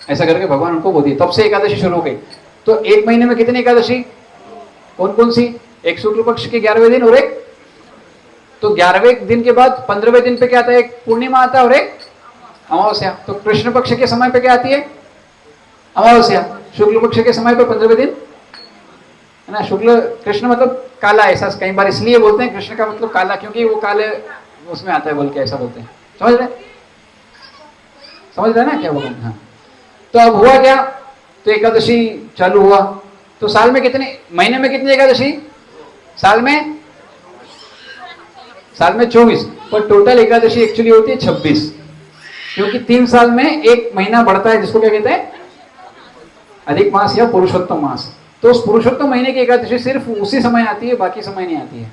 ऐसा करके भगवान उनको बोल दिया। तब से एकादशी शुरू हो गई। तो एक महीने में कितनी एकादशी? कौन कौन सी? एक शुक्ल पक्ष के 11वें दिन और एक, तो 11वें दिन के बाद 15वें दिन पे क्या आता है? एक पूर्णिमा आता है और एक अमावस्या। तो कृष्ण पक्ष के समय पे क्या आती है? अमावस्या। शुक्ल पक्ष के समय पे 15वें दिन है ना। शुक्ल कृष्ण मतलब काला, ऐसा कई बार इसलिए बोलते हैं कृष्ण का मतलब काला, क्योंकि वो काले उसमें आता है बोल के ऐसा बोलते हैं। समझ रहे ना क्या बोल रहे हैं? हाँ। तो अब हुआ क्या? तो एकादशी चालू हुआ। तो साल में कितने, महीने में कितनी एकादशी? साल में 24, पर टोटल एकादशी एक्चुअली होती है 26, क्योंकि 3 साल में एक महीना बढ़ता है जिसको क्या कहते हैं? अधिक मास या पुरुषोत्तम मास। तो उस पुरुषोत्तम महीने की एकादशी सिर्फ उसी समय आती है, बाकी समय नहीं आती है।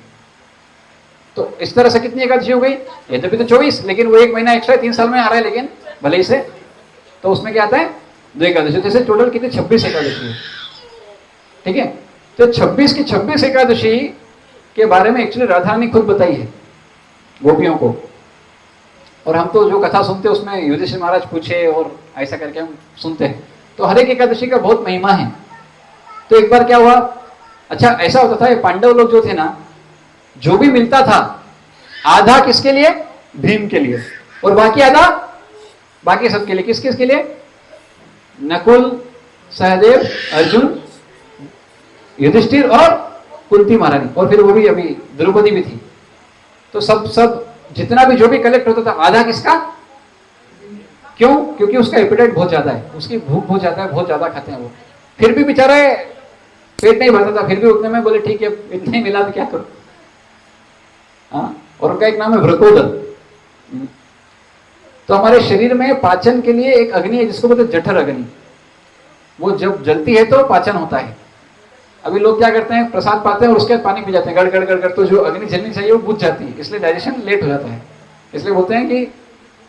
तो इस तरह से कितनी एकादशी हो गई? ये तो भी तो 24, लेकिन वो एक महीना एक्स्ट्रा 3 साल में आ रहा है, लेकिन भले ही से, तो उसमें क्या आता है? 2 एकादशी। जैसे टोटल कितनी? 26 एकादशी है। ठीक है। तो 26 की 26 एकादशी के बारे में एक्चुअली राधा ने खुद बताई है गोपियों को। और हम तो जो कथा सुनते हैं उसमें युधिष्ठिर महाराज पूछे और ऐसा करके हम सुनते हैं। तो हर एक एकादशी का बहुत महिमा है। तो एक बार क्या हुआ? अच्छा, ऐसा होता था, ये पांडव लोग जो थे ना, जो भी मिलता था आधा किसके लिए? भीम के लिए, और बाकी आधा बाकी सबके लिए। किस किस के लिए? नकुल, सहदेव, अर्जुन, युधिष्ठिर और कुंती महारानी, और फिर वो भी अभी द्रौपदी भी थी। तो सब जितना भी जो भी कलेक्ट होता था, आधा किसका? क्यों? क्योंकि उसका एपिटाइट बहुत ज्यादा है, उसकी भूख बहुत ज्यादा है, बहुत ज्यादा खाते हैं वो। फिर भी बेचारे पेट नहीं भरता था, फिर भी उतने में बोले ठीक है इतने ही मिला तो क्या करो। हाँ। और उनका एक नाम है वृकोदर। तो हमारे शरीर में पाचन के लिए एक अग्नि है जिसको बोलते हैं जठर अग्नि। वो जब जलती है तो पाचन होता है। अभी लोग क्या करते हैं? प्रसाद पाते हैं और उसके बाद पानी पी जाते हैं, गड़ गड़ गड़ गड़, तो जो अग्नि जलनी चाहिए वो बुझ जाती है, इसलिए डाइजेशन लेट हो जाता है। इसलिए बोलते हैं कि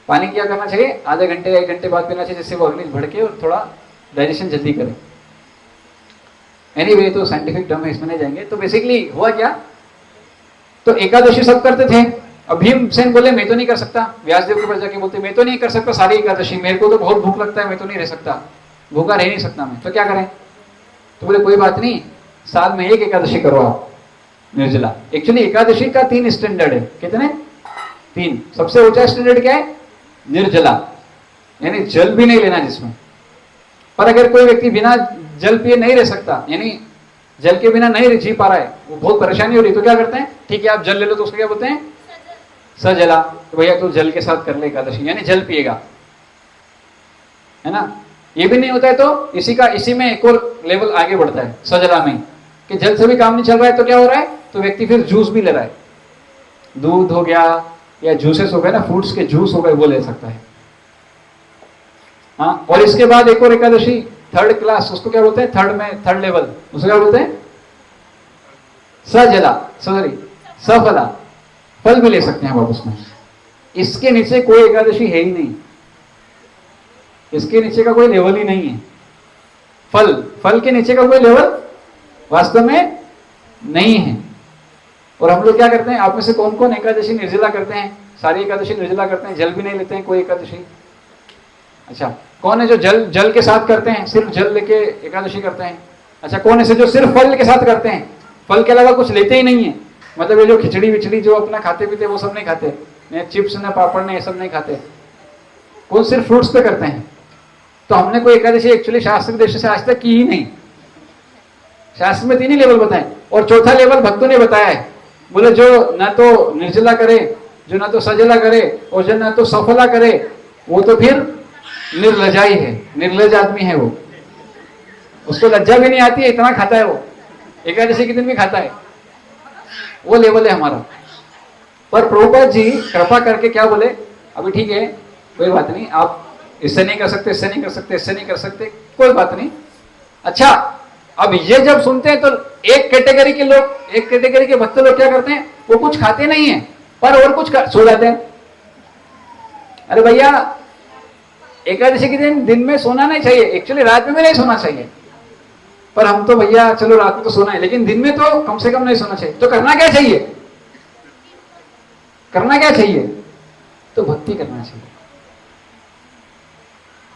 पानी क्या करना चाहिए? आधे घंटे 1 घंटे बाद पीना चाहिए, जिससे वो अग्नि भड़के और थोड़ा डाइजेशन जल्दी करे। एनीवे, तो साइंटिफिक टर्म है, इसमें नहीं जाएंगे। तो बेसिकली हुआ क्या? तो एकादशी सब करते थे। अब भीमसेन बोले मैं तो नहीं कर सकता। व्यासदेव के पास जाके बोलते मैं तो नहीं कर सकता सारी एकादशी, मेरे को तो बहुत भूख लगता है, मैं तो नहीं रह सकता, भूखा रह नहीं सकता मैं, तो क्या करें? तो बोले कोई बात नहीं, साल में 1 एकादशी करो आप, निर्जला। एक्चुअली एकादशी का 3 स्टैंडर्ड है। कितने? 3। सबसे ऊंचा स्टैंडर्ड क्या है? निर्जला, यानी जल भी नहीं लेना जिसमें। पर अगर कोई व्यक्ति बिना जल पिए नहीं रह सकता, यानी जल के बिना नहीं जी पा रहा है, वो बहुत परेशानी हो रही है, तो क्या करते हैं, ठीक है आप जल ले लो, तो उसको क्या बोलते हैं, सजला। तो भैया तो जल के साथ कर ले एकादशी, यानी जल पिएगा, है ना। ये भी नहीं होता है तो इसी में एक और लेवल आगे बढ़ता है सजला में, कि जल से भी काम नहीं चल रहा है तो क्या हो रहा है, तो व्यक्ति फिर जूस भी ले रहा है, दूध हो गया या जूसेस हो गए ना, फ्रूट्स के जूस हो गए, वो ले सकता है। हाँ, और इसके बाद एक और एकादशी थर्ड क्लास, उसको क्या बोलते हैं, थर्ड लेवल, उसको क्या बोलते हैं, सजला, सॉरी सफला, फल भी ले सकते हैं आप उसमें। इसके नीचे कोई एकादशी है ही नहीं, इसके नीचे का कोई लेवल ही नहीं है। फल के नीचे का कोई लेवल वास्तव में नहीं है। और हम लोग क्या करते हैं, आप में से कौन कौन एकादशी निर्जला करते हैं, सारी एकादशी निर्जला करते हैं, जल भी नहीं लेते हैं कोई एकादशी? अच्छा, कौन है जो जल के साथ करते हैं, सिर्फ जल लेके एकादशी करते हैं? अच्छा, कौन ऐसे जो सिर्फ फल के साथ करते हैं, फल के अलावा कुछ लेते ही नहीं है, मतलब ये जो खिचड़ी विचड़ी जो अपना खाते पीते वो सब नहीं खाते, न चिप्स न पापड़ ने ये सब नहीं खाते, कौन सिर्फ फ्रूट्स पे करते हैं? तो हमने कोई एकादशी एक्चुअली शास्त्र के दृष्टि से आज तक की ही नहीं। शास्त्र में 3 ही लेवल बताए, और चौथा लेवल भक्तों ने बताया है, बोले जो ना तो निर्जला करे, जो ना तो सजला करे, और जो ना तो सफला करे, वो तो फिर निर्लजाई है, निर्लज आदमी है वो, उसको लज्जा भी नहीं आती है, इतना खाता है वो, एकादशी के दिन भी खाता है, वो लेवल है हमारा। पर प्रभुपाद जी कृपा करके क्या बोले, अभी ठीक है कोई बात नहीं, आप इससे नहीं कर सकते, इससे नहीं कर सकते, इससे नहीं कर सकते, कोई बात नहीं। अच्छा, अब ये जब सुनते हैं तो एक कैटेगरी के लोग, एक कैटेगरी के भक्त लोग क्या करते हैं, वो कुछ खाते नहीं है पर और कुछ सो जाते हैं। अरे भैया, एकादशी के दिन में सोना नहीं चाहिए, एक्चुअली रात में भी नहीं सोना चाहिए, पर हम तो भैया चलो रात में तो सोना है, लेकिन दिन में तो कम से कम नहीं सोना चाहिए। तो करना क्या चाहिए, करना क्या चाहिए, तो भक्ति करना चाहिए,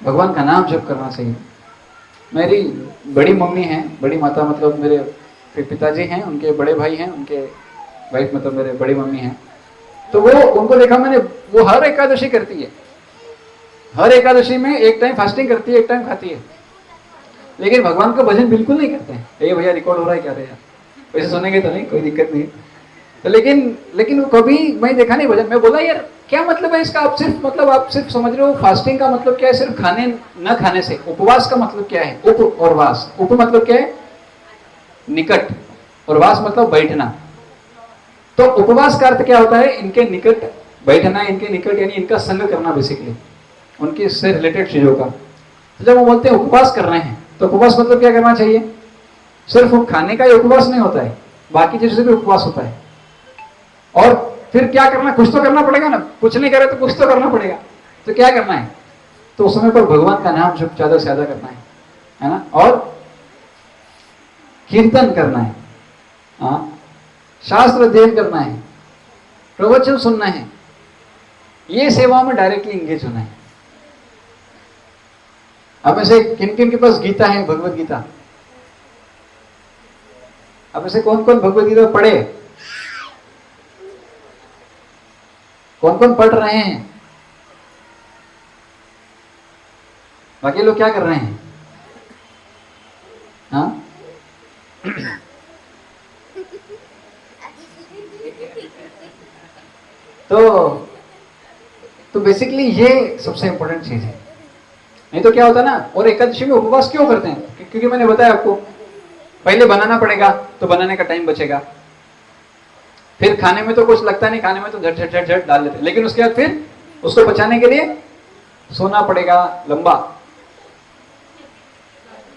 भगवान का नाम जप करना चाहिए। मेरी बड़ी मम्मी हैं, बड़ी माता मतलब मेरे पिताजी हैं, उनके बड़े भाई हैं, उनके वाइफ मतलब मेरे बड़ी मम्मी हैं, तो वो उनको देखा मैंने, वो हर एकादशी करती है, हर एकादशी में एक टाइम फास्टिंग करती है, एक टाइम खाती है, लेकिन भगवान का भजन बिल्कुल नहीं करते हैं। ये भैया रिकॉर्ड हो रहा है क्या रे यार, वैसे सुनेंगे तो नहीं, कोई दिक्कत नहीं, तो लेकिन वो कभी मैं देखा नहीं भजन। मैं बोला यार क्या मतलब है इसका, आप सिर्फ समझ रहे हो फास्टिंग का मतलब क्या है, सिर्फ खाने न खाने से। उपवास का मतलब क्या है, उप और वास, उप मतलब क्या है, निकट, और वास मतलब बैठना। तो उपवास का अर्थ क्या होता है, इनके निकट बैठना, इनके निकट यानी इनका संग करना, बेसिकली उनकी से रिलेटेड चीजों का। तो जब वो बोलते हैं उपवास कर रहे हैं, तो उपवास मतलब क्या करना चाहिए, सिर्फ खाने का ही उपवास नहीं होता है, बाकी चीजों से भी उपवास होता है। और फिर क्या करना, कुछ तो करना पड़ेगा ना, कुछ नहीं करे तो कुछ तो करना पड़ेगा, तो क्या करना है, तो उस समय पर भगवान का नाम जब ज्यादा से ज्यादा करना है ना, और कीर्तन करना है, हाँ, शास्त्र अध्ययन करना है, प्रवचन सुनना है, ये सेवा में डायरेक्टली इंगेज होना है। अब ऐसे किन किन के पास गीता है, भगवत गीता? अब ऐसे कौन कौन भगवत गीता पढ़े, कौन कौन पढ़ रहे हैं? बाकी लोग क्या कर रहे हैं? हाँ तो बेसिकली ये सबसे इंपॉर्टेंट चीज है। नहीं तो क्या होता है ना, और एकादशी में उपवास क्यों करते हैं, क्योंकि मैंने बताया आपको, पहले बनाना पड़ेगा तो बनाने का टाइम बचेगा, फिर खाने में तो कुछ लगता नहीं, खाने में तो झट झट झट झट डाल लेते, लेकिन उसके बाद फिर उसको बचाने के लिए सोना पड़ेगा लंबा।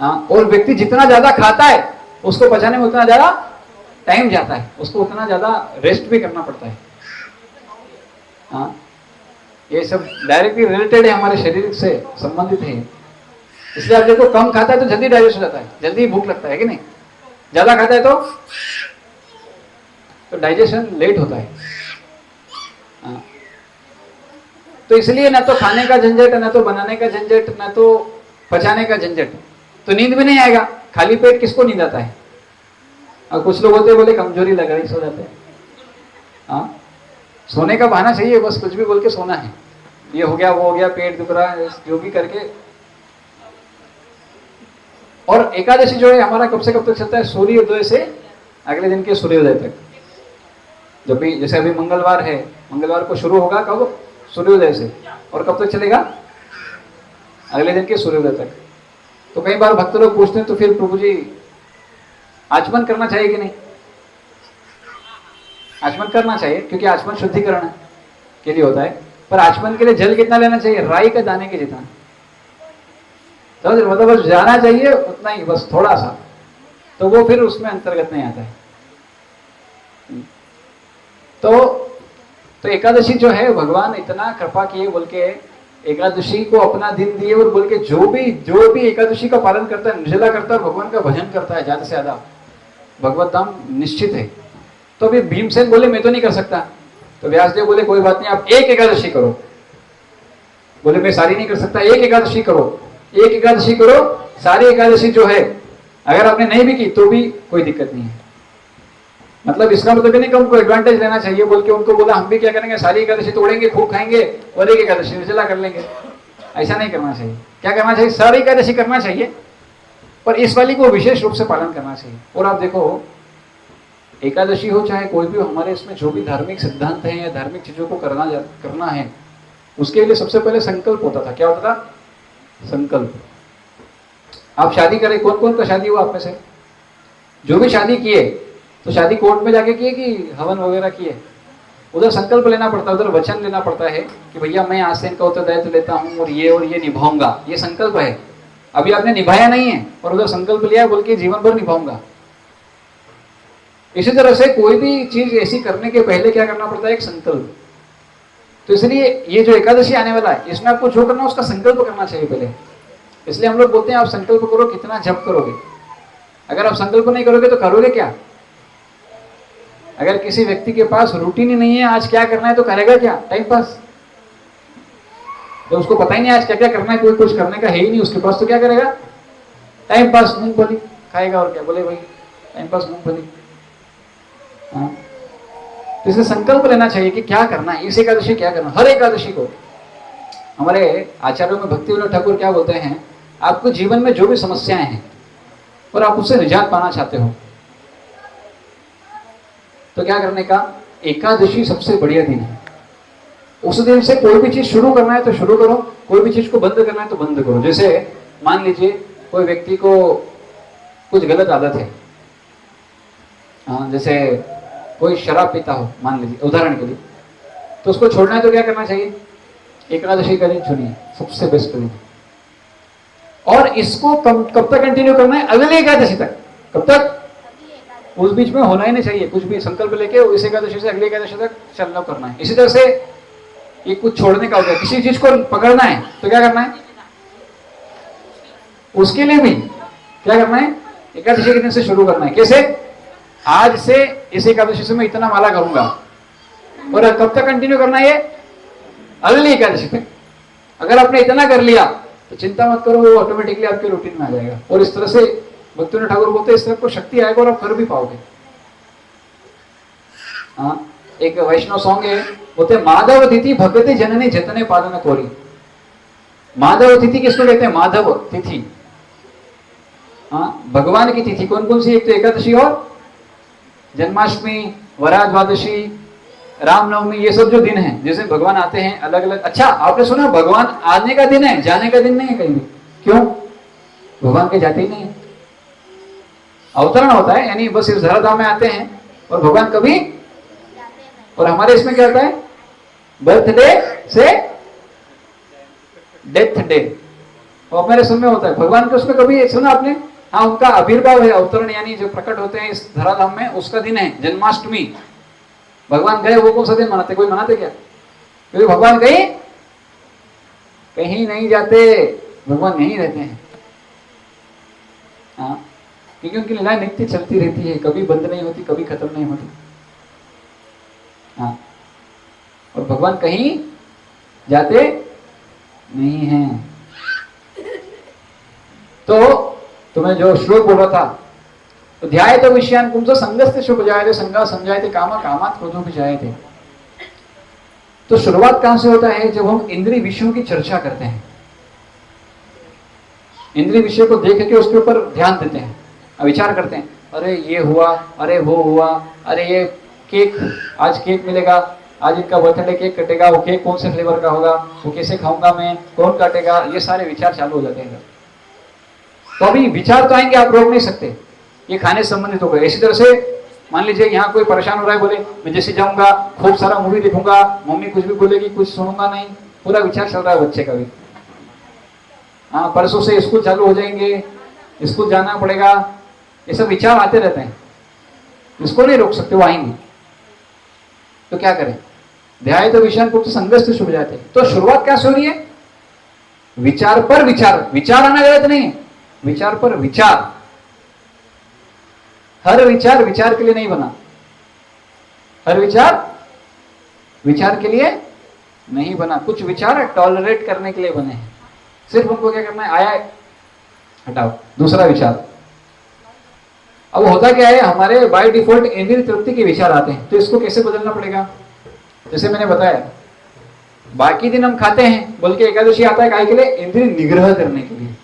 हाँ, और व्यक्ति जितना ज्यादा खाता है उसको बचाने में उतना ज्यादा टाइम जाता है, उसको उतना ज्यादा रेस्ट भी करना पड़ता है। हाँ, ये सब डायरेक्टली रिलेटेड है, हमारे शरीर से संबंधित है। इसलिए आप देखो, कम खाता है तो जल्दी डाइजेस्ट हो जाता है, जल्दी भूख लगता है कि नहीं, ज्यादा खाता है तो डाइजेशन लेट होता है। हाँ, तो इसलिए ना तो खाने का झंझट, ना तो बनाने का झंझट, ना तो पचाने का झंझट, तो नींद भी नहीं आएगा। खाली पेट किसको नींद आता है? और कुछ लोग होते हैं बोले कमजोरी लग रही, सो जाते हैं। हाँ, सोने का बहाना चाहिए, बस कुछ भी बोल के सोना है, ये हो गया वो हो गया, पेट दुख रहा है, जो भी करके और एकादशी जो है हमारा कब से कब तक चलता है? सूर्योदय से अगले दिन के सूर्योदय तक। जब भी जैसे अभी मंगलवार है, मंगलवार को शुरू होगा कब? सूर्योदय से, और कब तक चलेगा? अगले दिन के सूर्योदय तक। तो कई बार भक्त लोग पूछते हैं तो फिर प्रभु जी आचमन करना चाहिए कि नहीं? आचमन करना चाहिए, क्योंकि आचमन शुद्धिकरण के लिए होता है। पर आचमन के लिए जल कितना लेना चाहिए? राई के दाने के जितना। तो मतलब बस जाना चाहिए उतना ही, बस थोड़ा सा, तो वो फिर उसमें अंतर्गत नहीं आता है। तो एकादशी जो है भगवान इतना कृपा किए बोल के एकादशी को अपना दिन दिए, और बोल के जो भी एकादशी का पालन करता है, निर्जला करता है, भगवान का भजन करता है, ज्यादा से ज्यादा भगवत धाम निश्चित है। तो अभी भीमसेन बोले मैं तो नहीं कर सकता, तो व्यासदेव बोले कोई बात नहीं, आप एक एकादशी करो। बोले मैं सारी नहीं कर सकता, एक एकादशी करो, एक एकादशी करो। सारी एकादशी जो है अगर आपने नहीं भी की तो भी कोई दिक्कत नहीं है। मतलब इसका मतलब नहीं कि हमको एडवांटेज लेना चाहिए बोल के उनको बोला हम भी क्या करेंगे, सारी एकादशी तोड़ेंगे, खूब खाएंगे और एक एकादशी निर्जला कर लेंगे। ऐसा नहीं करना चाहिए। क्या करना चाहिए? सारी एकादशी करना चाहिए, पर इस वाली को विशेष रूप से पालन करना चाहिए। और आप देखो एकादशी हो चाहे कोई भी हो, हमारे इसमें जो भी धार्मिक सिद्धांत है या धार्मिक चीजों को करना है, उसके लिए सबसे पहले संकल्प होता था। क्या होता था? संकल्प। आप शादी करें, कौन कौन का शादी हुआ आप में से? जो भी शादी किए तो शादी कोर्ट में जाके किए कि हवन वगैरह किए? उधर संकल्प लेना पड़ता है, उधर वचन लेना पड़ता है कि भैया मैं आज से इनका उत्तरदायित्व लेता हूँ और ये निभाऊंगा। ये संकल्प है। अभी आपने निभाया नहीं है और उधर संकल्प लिया बोल के जीवन भर निभाऊंगा। इसी तरह से कोई भी चीज ऐसी करने के पहले क्या करना पड़ता है? एक संकल्प। तो इसलिए ये जो एकादशी आने वाला है इसमें आपको जो करना है उसका संकल्प करना चाहिए पहले। इसलिए हम लोग बोलते हैं आप संकल्प करो, कितना जप करोगे। अगर आप संकल्प नहीं करोगे तो करोगे क्या? अगर किसी व्यक्ति के पास रूटीन ही नहीं है आज क्या करना है तो करेगा क्या? Time pass. तो उसको पता ही नहीं आज क्या क्या करना है, कोई कुछ करने का है ही नहीं उसके पास, तो क्या करेगा? टाइम पास, मूंगफली खाएगा और क्या। बोले भाई टाइम पास मूंगफली। हाँ, तो इसे संकल्प लेना चाहिए कि क्या करना है, इस एकादशी क्या करना। हर एकादशी को हमारे आचार्यों में भक्ति विनोद ठाकुर क्या बोलते हैं, आपको जीवन में जो भी समस्याएं हैं और आप उससे निजात पाना चाहते हो तो क्या करने का? एकादशी सबसे बढ़िया दिन है। उस दिन से कोई भी चीज शुरू करना है तो शुरू करो, कोई भी चीज को बंद करना है तो बंद करो। जैसे मान लीजिए कोई व्यक्ति को कुछ गलत आदत है, जैसे कोई शराब पीता हो मान लीजिए उदाहरण के लिए, तो उसको छोड़ना है तो क्या करना चाहिए? एकादशी का दिन चुनिए, सबसे बेस्ट दिन। और इसको कब तक कंटिन्यू करना है? अगले एकादशी तक। कब तक? उस बीच में होना ही नहीं चाहिए कुछ भी। संकल्प लेके इस एकादशी से अगले एकादशी तक चलना करना है। इसी तरह से ये कुछ छोड़ने का हो गया, किसी चीज को पकड़ना है तो क्या करना है? उसके लिए भी क्या करना है? एकादशी के दिन से शुरू करना है। कैसे? आज से इस एकादशी से मैं इतना माला करूंगा, और कब तक कंटिन्यू करना है? ये अगली एकादशी तक। अगर आपने इतना कर लिया तो चिंता मत करो, वो ऑटोमेटिकली आपके रूटीन में आ जाएगा। और इस तरह से भक्ति विनोद ठाकुर बोलते हैं इस तरह को शक्ति आएगा और आप कर भी पाओगे। हाँ, एक वैष्णव सॉन्ग है, बोलते माधव तिथि भगति जननी जतने पालन कोरी। माधव तिथि किसको कहते हैं? माधव तिथि। हाँ, भगवान की तिथि कौन कौन सी? एक तो एकादशी और जन्माष्टमी, वरा द्वादशी, रामनवमी, ये सब जो दिन हैं जिसमें भगवान आते हैं अलग अलग। अच्छा आपने सुना भगवान आने का दिन है, जाने का दिन नहीं है कहीं भी। क्यों? भगवान के जाते ही नहीं है, अवतरण होता है, यानी बस इस धराधाम में आते हैं और भगवान कभी। और हमारे इसमें क्या होता है? बर्थडे से डेथ डे, वो हमारे समय होता है। भगवान के उसमें कभी सुना आपने? हाँ, उनका आविर्भाव है, अवतरण यानी जो प्रकट होते हैं इस धराधाम में, उसका दिन है जन्माष्टमी। भगवान गए वो कौन सा दिन मनाते? कोई मनाते क्या? क्योंकि भगवान कहीं नहीं जाते, भगवान यहीं रहते हैं। हाँ, क्योंकि उनकी लीला नित्य चलती रहती है, कभी बंद नहीं होती, कभी खत्म नहीं होती। हाँ, और भगवान कहीं जाते नहीं हैं। तो तुम्हें जो श्लोक बोला था, तो ध्याय तो विषयान पुंस संगस्ते शुभ जायते संगा समझायते कामा कामात क्रोधो भी जायते। तो शुरुआत कहां से होता है? जब हम इंद्रिय विषयों की चर्चा करते हैं। इंद्रिय विषय को देख के उसके ऊपर ध्यान देते हैं, विचार करते हैं, अरे ये हुआ, अरे वो हुआ, अरे ये केक, आज केक मिलेगा, आज इनका बर्थडे केक कटेगा, वो केक कौन से फ्लेवर का होगा, वो कैसे खाऊंगा मैं, कौन काटेगा, ये सारे विचार चालू हो जाते हैं। तो अभी विचार तो आएंगे, आप रोक नहीं सकते, ये खाने से संबंधित होगा। इसी तरह से मान लीजिए यहाँ कोई परेशान हो रहा है, बोले मैं जैसे जाऊंगा खूब सारा मूवी देखूंगा, मम्मी कुछ भी बोलेगी कुछ सुनूंगा नहीं, पूरा विचार चल रहा है बच्चे का भी। हाँ, परसों से स्कूल चालू हो जाएंगे, स्कूल जाना पड़ेगा, ये सब विचार आते रहते हैं, इसको नहीं रोक सकते, वो आएंगे। तो क्या करें? ध्याय तो विषय कुछ संघर्ष शुभ जाते हैं। तो शुरुआत क्या से हो रही है? विचार पर विचार, विचार आना गलत नहीं है, विचार पर विचार। हर विचार विचार के लिए नहीं बना, हर विचार विचार के लिए नहीं बना, कुछ विचार टॉलरेट करने के लिए बने हैं। सिर्फ उनको क्या करना है, आया है हटाओ, दूसरा विचार। अब होता क्या है, हमारे बाय डिफॉल्ट इंद्रिय तृप्ति के विचार आते हैं, तो इसको कैसे बदलना पड़ेगा? जैसे मैंने बताया, बाकी दिन हम खाते हैं बोल के एकादशी आता है, काहे के लिए? इंद्रिय निग्रह करने के लिए,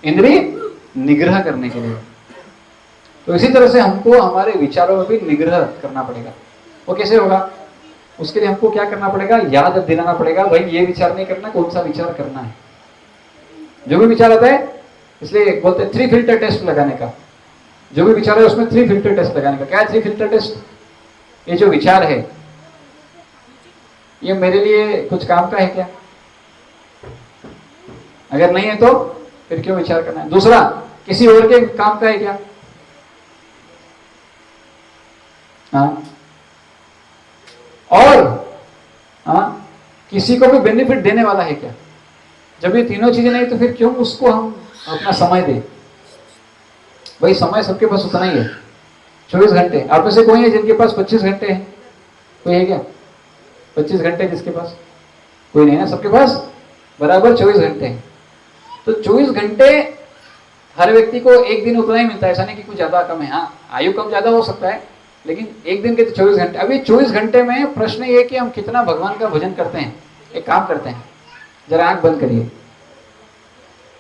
इंद्रिय निग्रह करने के लिए। तो इसी तरह से हमको हमारे विचारों में भी निग्रह करना पड़ेगा। वो कैसे होगा? उसके लिए हमको क्या करना पड़ेगा? याद दिलाना पड़ेगा, भाई ये विचार नहीं करना, कौन सा विचार करना है। जो भी विचार आता है, इसलिए बोलते हैं 3 फिल्टर टेस्ट लगाने का। जो भी विचार है उसमें 3 फिल्टर टेस्ट लगाने का। क्या है 3 फिल्टर टेस्ट? ये जो विचार है, ये मेरे लिए कुछ काम का है क्या? अगर नहीं है तो फिर क्यों विचार करना है? दूसरा, किसी और के काम का है क्या? हाँ, और हाँ, किसी को भी बेनिफिट देने वाला है क्या? जब ये तीनों चीजें नहीं तो फिर क्यों उसको हम अपना समय दें? भाई समय सबके पास उतना ही है, 24 घंटे। आप में से कोई है जिनके पास 25 घंटे हैं? कोई है क्या 25 घंटे जिसके पास? कोई नहीं ना, सबके पास बराबर 24 घंटे हैं। तो 24 घंटे हर व्यक्ति को एक दिन उतना ही मिलता है, ऐसा नहीं कि कुछ ज्यादा कम है। हाँ, आयु कम ज्यादा हो सकता है, लेकिन एक दिन के तो 24 घंटे। अभी 24 घंटे में प्रश्न ये है कि हम कितना भगवान का भजन करते हैं। एक काम करते हैं, जरा आंख बंद करिए,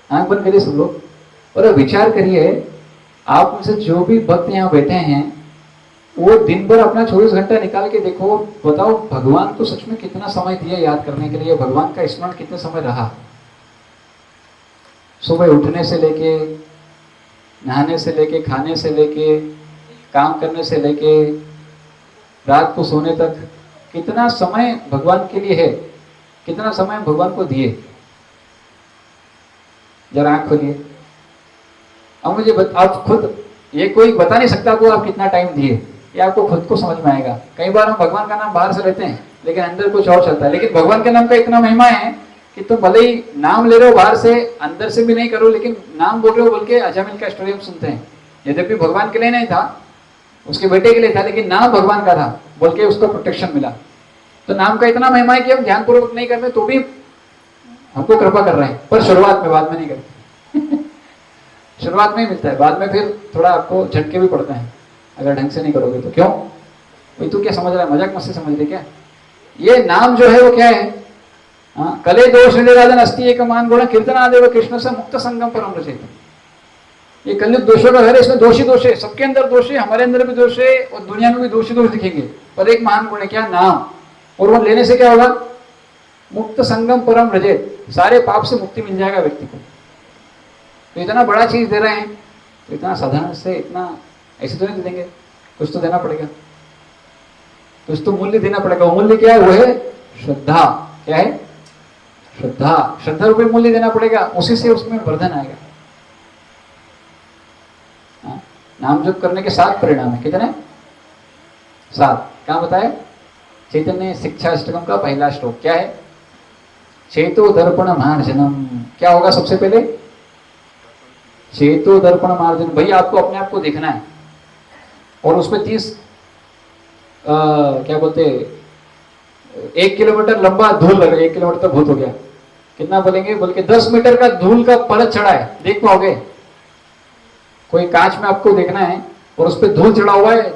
आंख बंद करिए सब लोग, और विचार करिए, आप में से जो भी भक्त यहाँ बैठे हैं, वो दिन भर अपना 24 घंटा निकाल के देखो, बताओ भगवान को सच में कितना समय दिया याद करने के लिए, भगवान का स्मरण कितने समय रहा। सुबह उठने से लेके, नहाने से लेके, खाने से लेके, काम करने से लेके, रात को सोने तक, कितना समय भगवान के लिए है, कितना समय भगवान को दिए। जरा आंख खोलिए। अब मुझे आप खुद, ये कोई बता नहीं सकता आपको आप कितना टाइम दिए, ये आपको खुद को समझ में आएगा। कई बार हम भगवान का नाम बाहर से लेते हैं, लेकिन अंदर कुछ और चलता है। लेकिन भगवान के नाम का इतना महिमा है कि तुम भले ही नाम ले रहे हो बाहर से, अंदर से भी नहीं करो, लेकिन नाम बोल रहे हो बोल के अजामिल का स्टोरी हम सुनते हैं। यद्यपि भगवान के लिए नहीं था, उसके बेटे के लिए था, लेकिन नाम भगवान का था बोल के उसको प्रोटेक्शन मिला। तो नाम का इतना महिमा है कि हम ध्यानपूर्वक नहीं करते तो भी हमको कृपा कर रहे हैं, पर शुरुआत में, बाद में नहीं करते। शुरुआत में ही मिलता है, बाद में फिर थोड़ा आपको झटके भी पड़ते हैं अगर ढंग से नहीं करोगे तो। क्यों भाई, तू क्या समझ रहा है, मजाक मस्ती समझ रहे क्या? ये नाम जो है वो क्या है? हाँ, कले दोष निराधन अस्ति एक मान गुण कीर्तनादेव कृष्ण से मुक्त संगम परम रचयित। ये कलयुग दोषों का घर है, इसमें दोषी दोष है, सबके अंदर दोष है, हमारे अंदर भी दोष है, और दुनिया में भी दोषी दोष दिखेंगे, पर एक महान गुण है क्या? नाम। और वो लेने से क्या होगा? मुक्त संगम परम रजत, सारे पाप से मुक्ति मिल जाएगा व्यक्ति को। तो इतना बड़ा चीज दे रहे हैं, तो इतना साधारण से, इतना ऐसे तो नहीं देंगे, कुछ तो देना पड़ेगा, कुछ तो मूल्य देना पड़ेगा। वो मूल्य क्या है? वो है श्रद्धा। क्या है? श्रद्धा। श्रद्धा रूपी मूल्य देना पड़ेगा, उसी से उसमें वर्धन आएगा। नाम जप करने के 7 परिणाम है। कितने? 7। क्या बताए? चैतन्य शिक्षाष्टकम का पहला श्लोक क्या है? चेतो दर्पण मार्जनम। क्या होगा सबसे पहले? चेतो दर्पण मार्जन। भाई आपको अपने आप को देखना है, और उसमें 30 क्या बोलते, 1 किलोमीटर लंबा धूल लगा, 1 किलोमीटर तो बहुत हो गया, कितना बोलेंगे बोल के 10 मीटर का धूल का परत चढ़ा है, देख पाओगे? कोई कांच में आपको देखना है और उस पर धूल चढ़ा हुआ है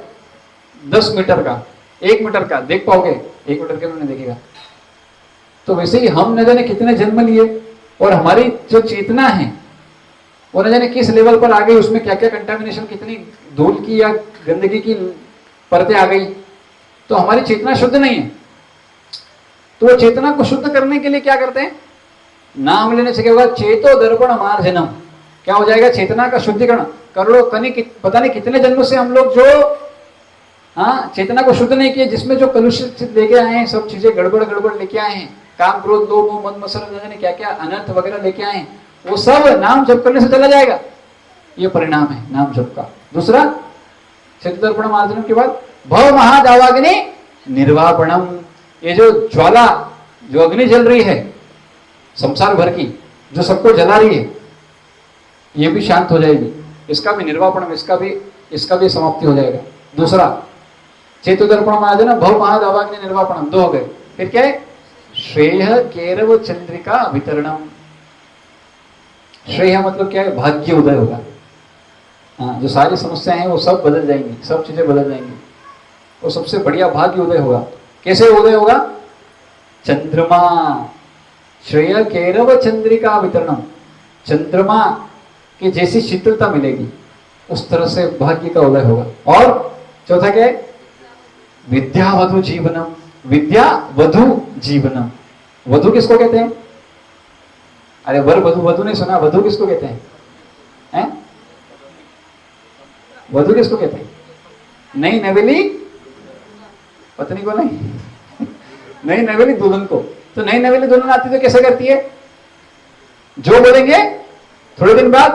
10 मीटर का, 1 मीटर का, देख पाओगे? 1 मीटर के नहीं देखेगा। तो वैसे ही हम न जाने कितने जन्म लिए, और हमारी जो चेतना है वो न जाने किस लेवल पर आ गई, उसमें क्या क्या कंटामिनेशन, कितनी धूल की या गंदगी की परतें आ गई, तो हमारी चेतना शुद्ध नहीं है। तो वो चेतना को शुद्ध करने के लिए क्या करते हैं, नाम लेने से क्या होगा, चेतो दर्पण मार्जनम, क्या हो जाएगा, चेतना का शुद्धिकरण। करोड़ों पता नहीं कितने जन्मों से हम लोग जो चेतना को शुद्ध नहीं किए, जिसमें जो कलुषित लेके आए हैं, सब चीजें गड़बड़ लेके आए हैं, काम क्रोध लोभ मोह मद मत्सर न जाने क्या क्या अनर्थ वगैरह लेके आए हैं, वो सब नाम जप करने से चला जाएगा। ये परिणाम है नाम जप का। दूसरा, चेतो दर्पण मार्जनम के बाद भव महादावाग्नि निर्वापणम, ये जो ज्वाला, जो अग्नि जल रही है संसार भर की, जो सबको जला रही है, ये भी शांत हो जाएगी, इसका भी निर्वापणम, इसका भी समाप्ति हो जाएगा। दूसरा, चेतो दर्पण मार्जनम भव महादावाग्नि निर्वापणम, 2 हो गए। फिर क्या है, श्रेय केरव चंद्रिका वितरणम। श्रेय मतलब क्या है, भाग्य उदय होगा। जो सारी समस्याएं हैं वो सब बदल जाएंगी, सब चीजें बदल जाएंगी, वो सबसे बढ़िया भाग्य उदय होगा। कैसे उदय होगा, चंद्रमा, श्रेय केरव चंद्रिका वितरणम, चंद्रमा की जैसी शीतलता मिलेगी उस तरह से भाग्य का उदय होगा। और चौथा क्या है, विद्या वधु जीवनम, विद्या वधु जीवनम। वधु किसको कहते हैं, अरे वर वधु, वधु नहीं सुना, वधु किसको कहते हैं? वधु किसको कहते हैं, नई नवेली पत्नी को नहीं नई नवेली दुल्हन को। तो नई नवेली दुल्हन आती तो कैसे करती है, जो बोलेंगे थोड़े दिन बाद,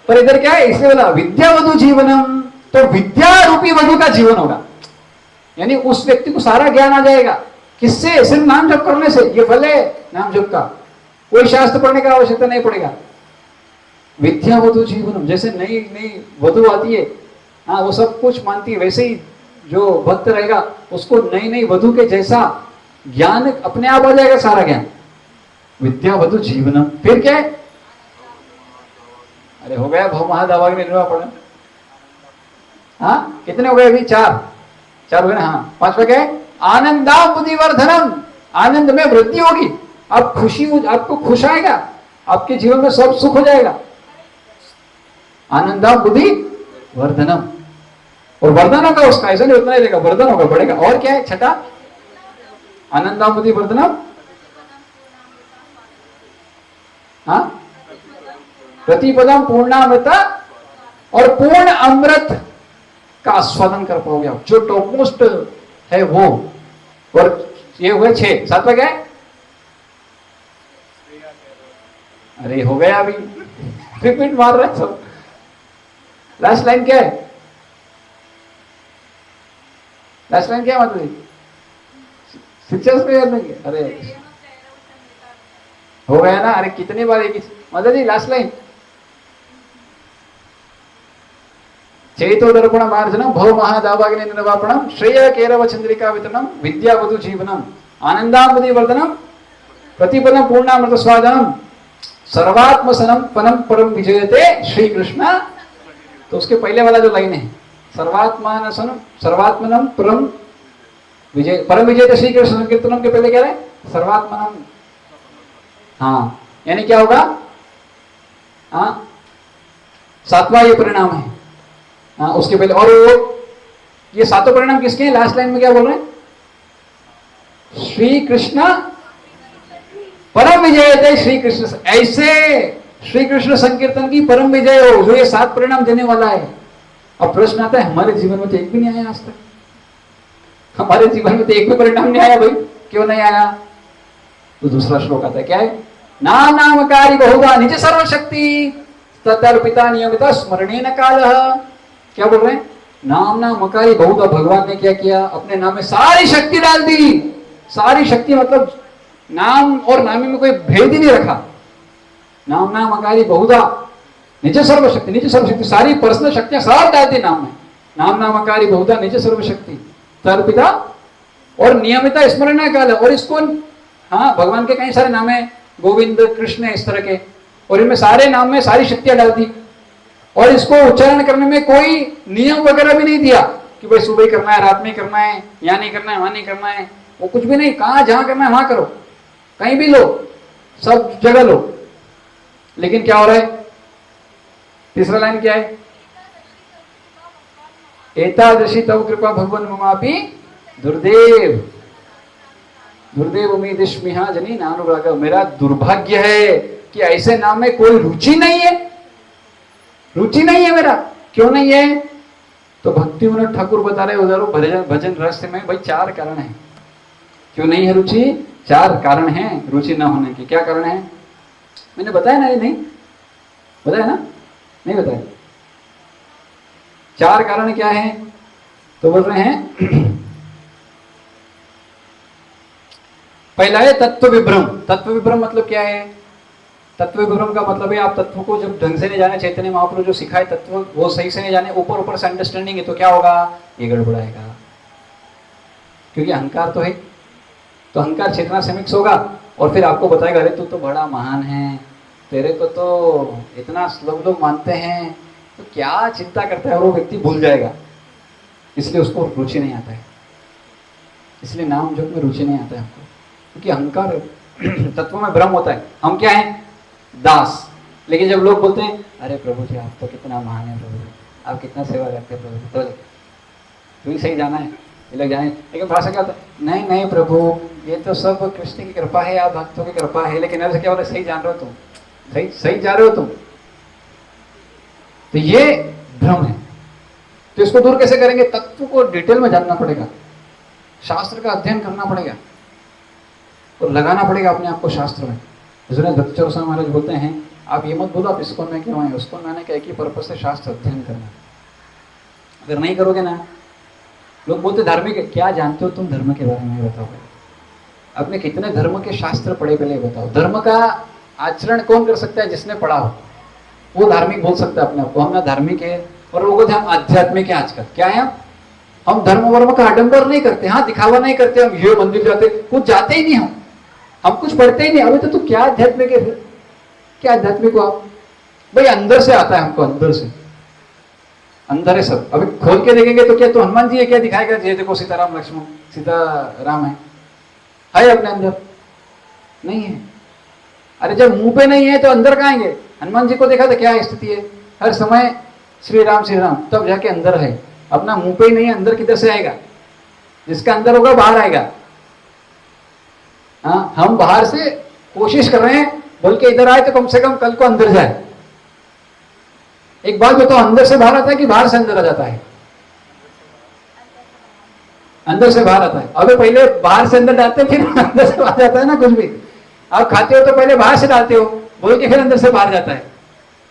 पर इधर क्या है, इसलिए बोला विद्या वधु जीवनम, तो विद्या रूपी वधु का जीवन होगा, यानी उस व्यक्ति को सारा ज्ञान आ जाएगा। किससे, सिर्फ नाम जप करने से। ये फल है नाम जप का, कोई शास्त्र पढ़ने का आवश्यकता नहीं पड़ेगा। विद्या वधु जीवनम, जैसे नई नई वधु आती है, वो सब कुछ मानती है, वैसे ही जो भक्त रहेगा उसको नई नई वधु के जैसा ज्ञान अपने आप आ जाएगा, सारा ज्ञान। विद्या वधु जीवनम। फिर क्या है, अरे हो गया भव महादावाग्नि निर्वापणम। कितने हो गए अभी, 4 हो गए ना। 5वां क्या है, आनंदाम बुद्धि वर्धनम, आनंद में वृद्धि होगी, आप आपको खुश आएगा, आपके जीवन में सब सुख हो जाएगा। आनंदाम बुद्धि वर्धनम, और वर्धन होगा उसका, ऐसा नहीं उतना ही रहेगा, वर्धन होगा, बढ़ेगा। और क्या है, छठा, आनंदाम बुद्धि वर्धनम, प्रतिपदम पूर्णामृता, और पूर्ण अमृत का आस्वादन कर पाओगे आप, जो टॉप मोस्ट है वो। और ये हुए 6। 7वां क्या है, अरे हो गया अभी, रिपीट मार रहे सब। लास्ट लाइन क्या है, लास्ट लाइन क्या मतलब, शिक्षक को याद नहीं, अरे हो गया ना, अरे कितनी बार एक मतलब जी। लास्ट लाइन, चेतो दर्पण मार्जनम भव महादावाग्नि निर्वापणम श्रेय केरव चंद्रिका वितरणम विद्या वधु जीवनम आनंदामृति वर्धनम प्रतिपदम पूर्णामृत स्वादनम सर्वात्मसनम पनम परम विजयते श्री कृष्ण। तो उसके पहले वाला जो लाइन है, सर्वात्मानसनम सर्वात्मनम परम विजय, परम विजयते श्री कृष्ण संकीर्तनम के पहले क्या है, सर्वात्मनम। हाँ, यानी क्या होगा, हाँ 7वां ये परिणाम है। हाँ, उसके पहले, और वो ये 7 परिणाम किसके हैं, लास्ट लाइन में क्या बोल रहे हैं, श्री कृष्ण परम विजय थे श्री कृष्ण। ऐसे श्री कृष्ण संकीर्तन की परम विजय हो, जो ये 7 परिणाम देने वाला है। अब प्रश्न आता है, हमारे जीवन में तो एक भी नहीं आया आज तक, हमारे जीवन में तो एक भी परिणाम नहीं आया भाई, क्यों नहीं आया। तो दूसरा श्लोक आता है, क्या है, नाम नामकारी बहुधा निज सर्वशक्ति तदर्पिता नियमिता स्मरणेन कालः। क्या बोल रहे हैं, नाम नामकारी बहुधा, भगवान ने क्या किया, अपने नाम में सारी शक्ति डाल दी। सारी शक्ति मतलब नाम और नामी में कोई भेद ही नहीं रखा। नाम नामकारी बहुधा निज सर्वशक्ति, निज सर्वशक्ति सारी पर्सनल शक्तियां सब डाल दी नाम में। नाम नामकारी बहुधा निज सर्वशक्ति तर्पिता और नियमिता स्मरण काल। और इसको हाँ, भगवान के कई सारे नाम है, गोविंद कृष्ण इस तरह के, और इनमें सारे नाम में सारी शक्तियां डाल दी। और इसको उच्चारण करने में कोई नियम वगैरह भी नहीं दिया कि भाई सुबह करना है, रात में करना है, यहाँ नहीं करना है, वहां नहीं करना है, वो कुछ भी नहीं, कहा जहां करना है वहां करो, कहीं भी लो, सब जगह लो। लेकिन क्या हो रहा है, तीसरा लाइन क्या है, एतादृशी तव कृपा भगवन ममापि दुर्देव दुर्देव उम्मीदिष्मिहा जनी नानुराग। मेरा दुर्भाग्य है कि ऐसे नाम में कोई रुचि नहीं है, रुचि नहीं है मेरा। क्यों नहीं है? तो भक्ति उन्हें ठाकुर बता रहे उधर भजन भजन रहस्य में भाई 4 कारण है क्यों नहीं है रुचि। 4 कारण हैं रुचि न होने के। क्या कारण है? मैंने बताया ना, ये नहीं बताया ना, नहीं बताया। 4 कारण क्या है? तो बोल रहे हैं पहला है तत्व विभ्रम। तत्व विभ्रम मतलब क्या है? तत्व विभ्रम का मतलब है आप तत्व को जब ढंग से नहीं जाने, चैतन्य महाप्रभु जो सिखाए तत्व वो सही से नहीं जाने, ऊपर ऊपर से अंडरस्टैंडिंग है, तो क्या होगा? ये गड़बड़ाएगा। क्योंकि अहंकार तो है, तो अहंकार चेतना से मिक्स होगा और फिर आपको बताएगा अरे तू तो बड़ा महान है, तेरे को तो इतना लोग मानते हैं, तो क्या चिंता करता है, और वो व्यक्ति भूल जाएगा। इसलिए उसको रुचि नहीं आता है, इसलिए नाम जप में रुचि नहीं आता है हमको, क्योंकि अहंकार तत्व में भ्रम होता है। हम क्या है? दास। लेकिन जब लोग बोलते हैं अरे प्रभु जी आप तो कितना महान है, प्रभु आप कितना सेवा करते हैं प्रभु, तो तू ही सही जाना है, ये लोग जाने। लेकिन भाषा क्या होता है? नहीं नहीं प्रभु ये तो सब कृष्ण की कृपा है, आप भक्तों की कृपा है। लेकिन ऐसे क्या होता है? सही जान रहे हो तुम, सही सही जा रहे हो तुम। तो ये भ्रम है। तो इसको दूर कैसे करेंगे? तत्व को डिटेल में जानना पड़ेगा, शास्त्र का अध्ययन करना पड़ेगा और लगाना पड़ेगा अपने आप को शास्त्र में। इसलिए भक्ति गोस्वामी महाराज बोलते हैं आप ये मत बोलो आप इसको में क्यों आए, उसको मैंने कहा कि पर्पस से शास्त्र अध्ययन करना। अगर नहीं करोगे ना, लोग बोलते धार्मिक है, क्या जानते हो तुम धर्म के बारे में? बताओ आपने कितने धर्म के शास्त्र पढ़े, पहले बताओ। धर्म का आचरण कौन कर सकता है? जिसने पढ़ा हो, वो धार्मिक बोल सकता है अपने आप को। हम ना धार्मिक है और वो बोलते हम आध्यात्मिक है। आजकल क्या है, हम धर्म वर्म का आडंबर नहीं करते, हाँ दिखावा नहीं करते, हम ये मंदिर जाते, कुछ जाते ही नहीं, हम कुछ पढ़ते ही नहीं। अभी तो तू क्या आध्यात्मिक है, फिर क्या आध्यात्मिक हो आप? भाई अंदर से आता है हमको, अंदर से, अंदर है सब। अभी खोल के देखेंगे तो क्या तो हनुमान जी है, क्या दिखाएगा? ये देखो सीताराम लक्ष्मण, सीताराम है अपने अंदर? नहीं है। अरे जब मुंह पे नहीं है तो अंदर कहाँ आएंगे? हनुमान जी को देखा तो क्या स्थिति है? हर समय श्री राम, तब जाके अंदर है। अपना मुंह पे ही नहीं है, अंदर किधर से आएगा? जिसका अंदर होगा बाहर आएगा। हाँ, हम बाहर से कोशिश कर रहे हैं बोल के इधर आए तो कम से कम कल को अंदर जाए। एक बात बताओ, अंदर से बाहर आता है कि बाहर से अंदर आ जाता है? अंदर से बाहर आता है। अबे पहले बाहर से अंदर डालते फिर अंदर से बाहर जाता है ना। कुछ भी आप खाते हो तो पहले बाहर से डालते हो बोल के फिर अंदर से बाहर जाता है।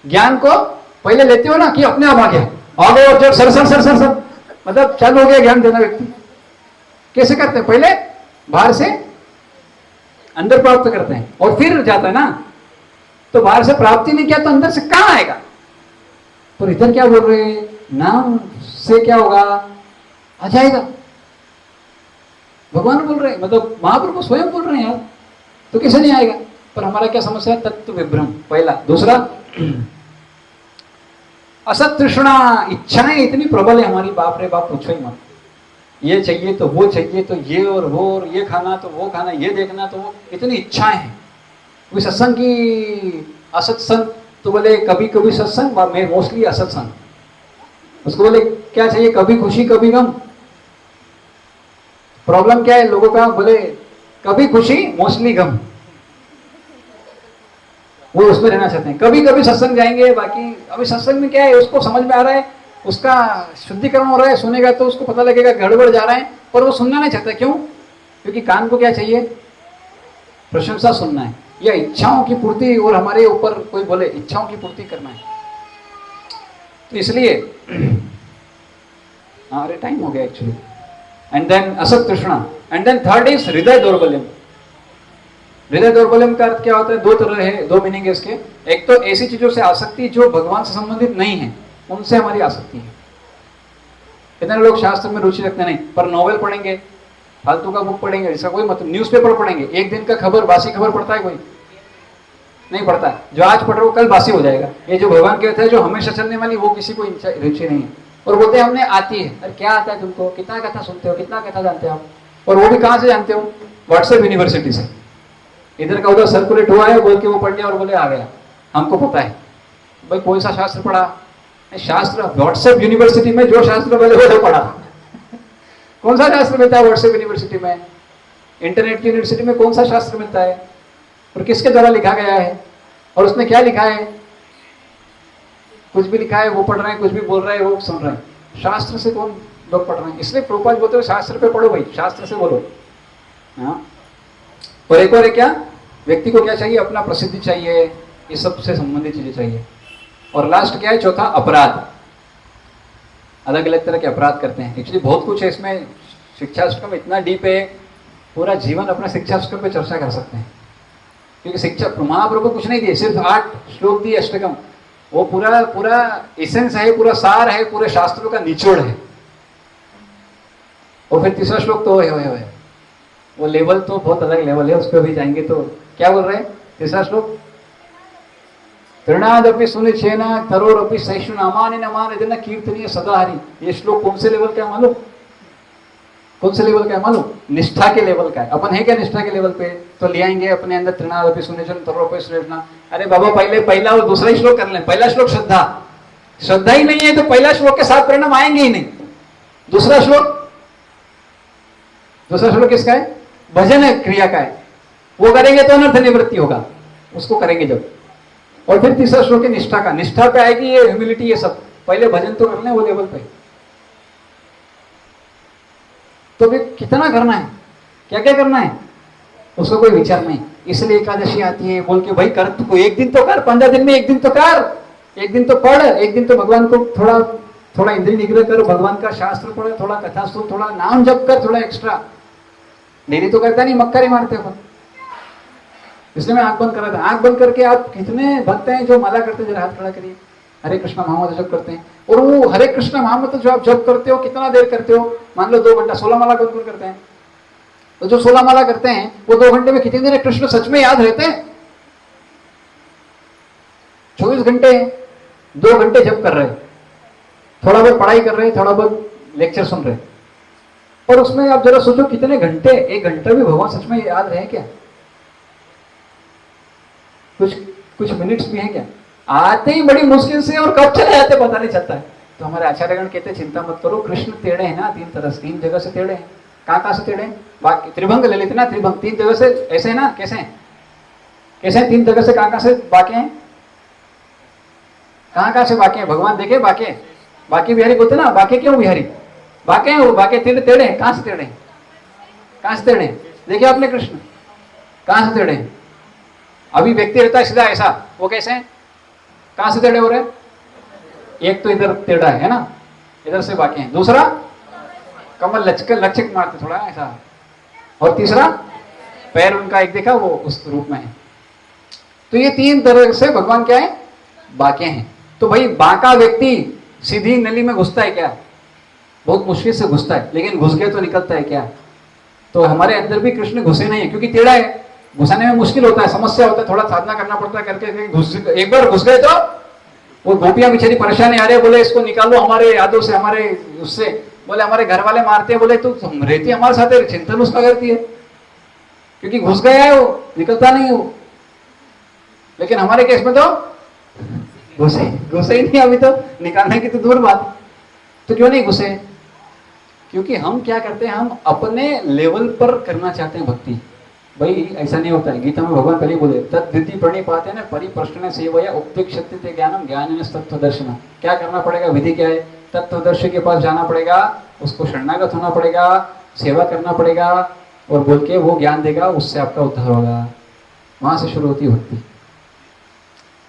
ज्ञान को पहले लेते हो ना कि अपने आप आ गया, आ गए और जब sir sir sir sir sir मतलब चालू हो गया ज्ञान देना। व्यक्ति कैसे करते हैं? पहले बाहर से अंदर प्राप्त करते हैं और फिर जाता है ना। तो बाहर से प्राप्ति नहीं किया तो अंदर से कहां आएगा? तो इधर क्या बोल रहे हैं? नाम से क्या होगा? आ जाएगा। भगवान बोल रहे हैं, मतलब महाप्रभु स्वयं बोल रहे हैं यार, तो कैसे नहीं आएगा? पर हमारा क्या समस्या है? तत्व विभ्रम पहला। दूसरा, असत तृष्णा, इच्छाएं इतनी प्रबल है हमारी, बाप रे बाप पूछो ही मत। ये चाहिए तो वो चाहिए, तो ये और वो, और ये खाना तो वो खाना, ये देखना तो वो, इतनी इच्छाएं हैं। कोई सत्संग की असत्संग तो बोले कभी कभी सत्संग, मोस्टली असत्संग। उसको बोले क्या चाहिए? कभी खुशी कभी गम। प्रॉब्लम क्या है लोगों का? बोले कभी खुशी मोस्टली गम, वो उसमें रहना चाहते हैं। कभी कभी सत्संग जाएंगे, बाकी अभी सत्संग में क्या है उसको समझ में आ रहा है, उसका शुद्धिकरण हो रहा है, सुनेगा तो उसको पता लगेगा गड़बड़ जा रहा है, पर वो सुनना नहीं चाहता। क्यों? क्योंकि कान को क्या चाहिए? प्रशंसा सुनना है, या इच्छाओं की पूर्ति, और हमारे ऊपर कोई बोले इच्छाओं की पूर्ति करना है। तो इसलिए अरे टाइम हो गया एक्चुअली। एंड देन असत तृष्णा, एंड देन थर्ड इज हृदय दौर्बल्यम। हृदय दौर्बल्यम का अर्थ क्या होता है? 2 तरह है, 2 मीनिंग है इसके। एक तो ऐसी चीजों से आसक्ति जो भगवान से संबंधित नहीं है, उनसे हमारी आसक्ति है। इतने लोग शास्त्र में रुचि रखते नहीं, पर नॉवेल पढ़ेंगे, फालतू का बुक पढ़ेंगे, इसका कोई मतलब। न्यूज़पेपर पढ़ेंगे, एक दिन का खबर, बासी खबर पढ़ता है कोई? नहीं पढ़ता है। जो आज पढ़ रहे हो कल बासी हो जाएगा। ये जो भगवान कहते हैं जो हमेशा चलने वाली, वो किसी को रुचि नहीं है। और बोलते हैं हमने आती है। अरे क्या आता है तुमको? कितना कथा सुनते हो, कितना कथा जानते हो आप? और वो भी कहाँ से जानते हो? व्हाट्सएप यूनिवर्सिटी से। इधर का उधर सर्कुलेट हुआ है बोल के वो पढ़ लिया और बोले आ गया। हमको पता है। भाई कौन सा शास्त्र पढ़ा? शास्त्र व्हाट्सएप यूनिवर्सिटी में जो शास्त्र मिले वो पढ़ा। कौन सा शास्त्र मिलता है व्हाट्सएप यूनिवर्सिटी में? इंटरनेट की यूनिवर्सिटी में कौन सा शास्त्र मिलता है और किसके द्वारा लिखा गया है और उसने क्या लिखा है? कुछ भी लिखा है वो पढ़ रहे हैं, कुछ भी बोल रहे हैं वो सुन रहे हैं। शास्त्र से कौन लोग पढ़ रहे हैं? इसलिए प्रभुपाद बोलते हो शास्त्र पे पढ़ो भाई, शास्त्र से बोलो। हाँ। और एक और है क्या, व्यक्ति को क्या चाहिए? अपना प्रसिद्धि चाहिए, ये सब से संबंधित चीजें चाहिए। और लास्ट क्या है? चौथा अपराध। अलग अलग तरह के अपराध करते हैं। एक्चुअली बहुत कुछ है इसमें, शिक्षाष्टकम इतना डीप है, पूरा जीवन अपना शिक्षाष्टकम पे चर्चा कर सकते हैं। क्योंकि शिक्षा महाप्रभु कुछ नहीं दिए, सिर्फ 8 श्लोक दिए अष्टकम। वो पूरा पूरा एसेंस है, पूरा सार है, पूरे शास्त्रों का निचोड़ है। और फिर तीसरा श्लोक तो है वो लेवल तो बहुत अलग लेवल है, उस पर भी जाएंगे। तो क्या बोल रहे हैं तीसरा श्लोक? तृणादपि सुनिच्छेना तरोरपि सहिष्णु नामानि नमानि देना कीर्तनीय सदा हरि। ये श्लोक कौन से लेवल का है मालूम? कौन से लेवल का है मालूम? निष्ठा के लेवल का है। अपन है क्या निष्ठा के लेवल पे? तो ले आएंगे अपने अंदर तृणादपि सुनिच्छेना तरोरपि सहिष्णु। अरे बाबा पहला और दूसरा ही श्लोक कर लें। पहला श्लोक श्रद्धा ही नहीं है तो पहला श्लोक के साथ परिणाम आएंगे ही नहीं। दूसरा श्लोक किसका है? भजन है, क्रिया का है। वो करेंगे तो अनर्थ निवृत्ति होगा, उसको करेंगे जब। और फिर तीसरा श्लोक है निष्ठा का। निष्ठा पे आएगी ये ह्यूमिलिटी, ये सब। पहले भजन तो कर लें वो लेवल पे। तो फिर कितना करना है, क्या क्या करना है, उसका कोई विचार नहीं। इसलिए एकादशी आती है बोल के भाई कर, तो एक दिन तो कर, 15 दिन में एक दिन तो कर, एक दिन तो पढ़, एक दिन तो भगवान को थोड़ा इंद्रिय निग्रह कर, भगवान का शास्त्र पढ़, थोड़ा कथा सुन, थोड़ा नाम जप कर, थोड़ा एक्स्ट्रा। डेली तो करता नहीं, मक्कारी मारते हो। इसलिए मैं आंख बंद कर रहा था। आंख बंद करके आप कितने भक्त हैं जो माला करते हैं? जरा हाथ खड़ा करिए। हरे कृष्णा महामंत्र जप करते हैं। और वो हरे कृष्णा महामंत्र जो आप जप करते हो कितना देर करते हो? मान लो 2 घंटा। 16 माला कौन करते हैं? तो जो 16 माला करते हैं वो 2 घंटे में कितनी देर कृष्ण सच में याद रहते हैं? 24 घंटे 2 घंटे जप कर रहे, थोड़ा बहुत पढ़ाई कर रहे, थोड़ा बहुत लेक्चर सुन रहे। और उसमें आप जरा सोचो कितने घंटे, 1 घंटा भी भगवान सच में याद रहे क्या? कुछ मिनट्स भी हैं क्या? आते ही बड़ी मुश्किल से और कब चले जाते पता नहीं चलता है। तो हमारे आचार्यगण कहते चिंता मत करो, कृष्ण टेढ़े हैं ना 3 तरह से, 3 जगह से टेढ़े हैं। कहाँ से टेढ़े हैं? बाकी त्रिभंग ले लेते ना, त्रिभंग 3 जगह से ऐसे है ना। कैसे हैं? 3 जगह से कहाँ से बाकी हैं? कहाँ से बाकी हैं? भगवान देखे बाकी बिहारी बोलते ना, बाकी क्यों बिहारी? बाकी हैं वो, बाकी टेढ़े हैं। कहाँ से टेढ़े हैं? कहाँ से टेढ़े हैं? देखिए आपने कृष्ण कहाँ से टेढ़े हैं? अभी व्यक्ति रहता है सीधा ऐसा, वो कैसे हैं? कहाँ से टेढ़े हो रहे हैं? एक तो इधर टेढ़ा है ना, इधर से बाकी हैं। दूसरा कमल लचक मारते थोड़ा ऐसा। और तीसरा पैर उनका एक देखा वो उस रूप में है। तो ये 3 तरह से भगवान क्या है? बाके हैं। तो भाई बाका व्यक्ति सीधी नली में घुसता है क्या? बहुत मुश्किल से घुसता है, लेकिन घुस गए तो निकलता है क्या? तो हमारे अंदर भी कृष्ण घुसे नहीं है, क्योंकि टेढ़ा है, घुसाने में मुश्किल होता है, समस्या होता है, थोड़ा साधना करना पड़ता है। करके एक बार घुस गए तो वो गोपियां बेचारी परेशानी आ रही है, बोले इसको निकालो हमारे यादों से, हमारे उससे। बोले हमारे घर वाले मारते हैं। बोले तो रहती हमारे साथ है, चिंतन उसका करती है, क्योंकि घुस गया है वो, निकलता नहीं वो। लेकिन हमारे केस में तो घुसे ही नहीं, अभी तो निकालने की तो दूर बात। तो क्यों नहीं घुसे? क्योंकि हम क्या करते हैं, हम अपने लेवल पर करना चाहते हैं भक्ति। भाई ऐसा नहीं होता है। गीता में भगवान पहले बोले तद्विधि प्रणिपाते न परिप्रश्न सेवया उपदिक्षते ज्ञानम ज्ञान तत्व दर्शन। क्या करना पड़ेगा? विधि क्या है? तत्वदर्शी के पास जाना पड़ेगा, उसको शरणागत होना पड़ेगा, सेवा करना पड़ेगा, और बोल के वो ज्ञान देगा, उससे आपका उद्धार होगा। वहां से शुरू होती है भक्ति।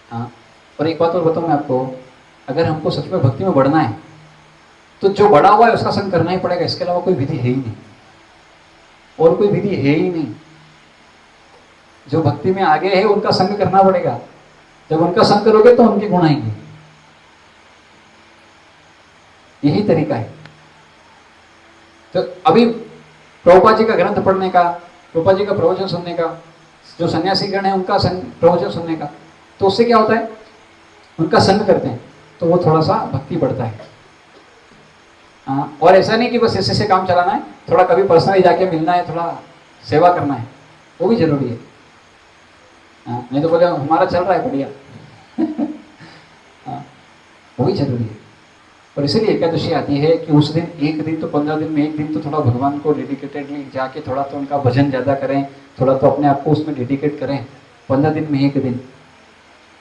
हाँ, और एक बात और बताऊं मैं आपको, अगर हमको सच में भक्ति में बढ़ना है तो जो बड़ा हुआ है उसका संग करना ही पड़ेगा। इसके अलावा कोई विधि है ही नहीं, और कोई विधि है ही नहीं। जो भक्ति में आगे है उनका संग करना पड़ेगा। जब उनका संग करोगे तो उनके गुण आएंगे। यही तरीका है। तो अभी प्रभुपाद जी का ग्रंथ पढ़ने का, प्रभुपाद जी का प्रवचन सुनने का, जो सन्यासी गण है उनका प्रवचन सुनने का, तो उससे क्या होता है? उनका संग करते हैं तो वो थोड़ा सा भक्ति बढ़ता है। हाँ, और ऐसा नहीं कि बस ऐसे से काम चलाना है, थोड़ा कभी पर्सनली जाके मिलना है, थोड़ा सेवा करना है, वो भी जरूरी है। हाँ, नहीं तो बोले हमारा चल रहा है बढ़िया, हाँ, वही जरूरी है। और इसीलिए एकादशी आती है कि उस दिन एक दिन तो 15 दिन में एक दिन तो थोड़ा भगवान को डेडिकेटेडली जाके थोड़ा तो उनका भजन ज़्यादा करें, थोड़ा तो अपने आप को उसमें डेडिकेट करें। 15 दिन में एक दिन,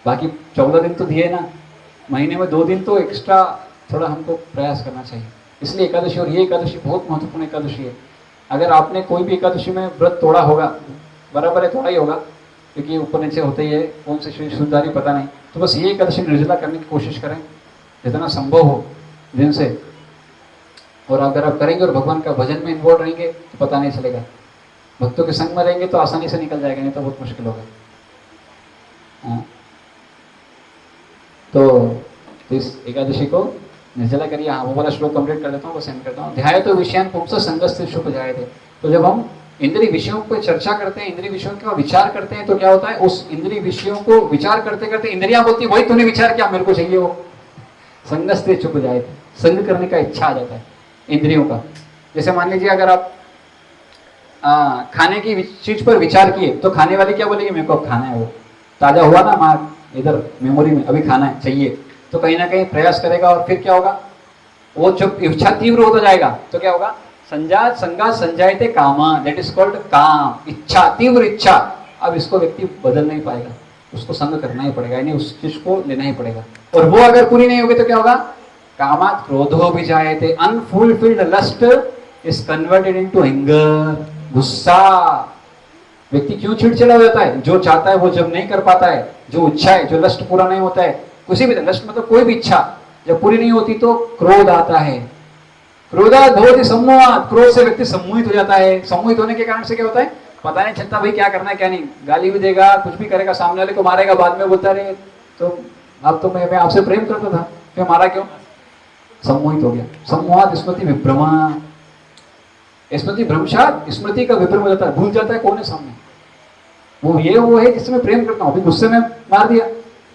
बाकी 14 दिन तो दिए ना, महीने में 2 दिन तो एक्स्ट्रा थोड़ा हमको प्रयास करना चाहिए। इसलिए एकादशी, और ये एकादशी बहुत महत्वपूर्ण एकादशी है। अगर आपने कोई भी एकादशी में व्रत तोड़ा होगा, बराबर है, थोड़ा ही होगा क्योंकि ऊपर नीचे होते ही है, कौन से शुद्धदारी पता नहीं, तो बस ये एकादशी निर्जला करने की कोशिश करें जितना संभव हो दिन से। और अगर आप करेंगे और भगवान का भजन में इन्वॉल्व रहेंगे तो पता नहीं चलेगा। भक्तों के संग में रहेंगे तो आसानी से निकल जाएगा, नहीं तो बहुत मुश्किल होगा। हाँ। तो इस एकादशी को निर्जला करिए। हाँ, वो वाला श्लोक कंप्लीट कर देता हूँ, बस एंड करता हूँ। ध्याय तो विषयान पुंस संगस्ते शुभ जाए थे। तो जब हम इंद्रिय विषयों पर चर्चा करते हैं, इंद्रिय विषयों का विचार करते हैं, तो क्या होता है, उस इंद्रिय विषयों को विचार करते करते इंद्रियां बोलती वही तूने विचार किया, मेरे को चाहिए वो। संगस्ते चुप जाए थे, संग करने का इच्छा आ जाता है इंद्रियों का। जैसे मान लीजिए अगर आप खाने की चीज पर विचार किए तो खाने वाली क्या बोलेगी, मेरे को अब खाना है, वो ताजा हुआ ना मार इधर मेमोरी में, अभी खाना है, चाहिए, तो कहीं ना कहीं प्रयास करेगा। और फिर क्या होगा, वो जब इच्छा तीव्र होता जाएगा तो क्या होगा, संजात संगात संजायते कामा, दैट इज कॉल्ड काम, इच्छा, तीव्र इच्छा। अब इसको व्यक्ति बदल नहीं पाएगा, उसको संग करना ही पड़ेगा, यानी उस चीज को लेना ही पड़ेगा। और वो अगर पूरी नहीं होगी तो क्या होगा, कामात क्रोधो भी जायते, unfulfilled lust is converted into anger, गुस्सा। व्यक्ति क्यों चिड़चिड़ा हो जाता है, जो चाहता है वो जब नहीं कर पाता है, जो इच्छा है, जो लस्ट पूरा नहीं होता है, किसी भी लस्ट मतलब कोई भी इच्छा जब पूरी नहीं होती तो क्रोध आता है। क्रोधात् भवति सम्मोहात्, क्रोध से व्यक्ति सम्मोहित हो जाता है। सम्मोहित होने के कारण से क्या होता है, पता नहीं चलता भाई क्या करना है क्या नहीं, गाली भी देगा, कुछ भी करेगा, सामने वाले को मारेगा, बाद में बोलता रहे तो अब तो मैं आपसे प्रेम करता था, फिर मारा क्यों, सम्मोहित हो गया। सम्मोहात् स्मृति विभ्रमा, स्मृति भ्रंशात्, स्मृति का विभ्रम हो जाता है, भूल जाता है कौन है सामने, वो है जिससे मैं प्रेम करता हूँ, अभी गुस्से में मार दिया,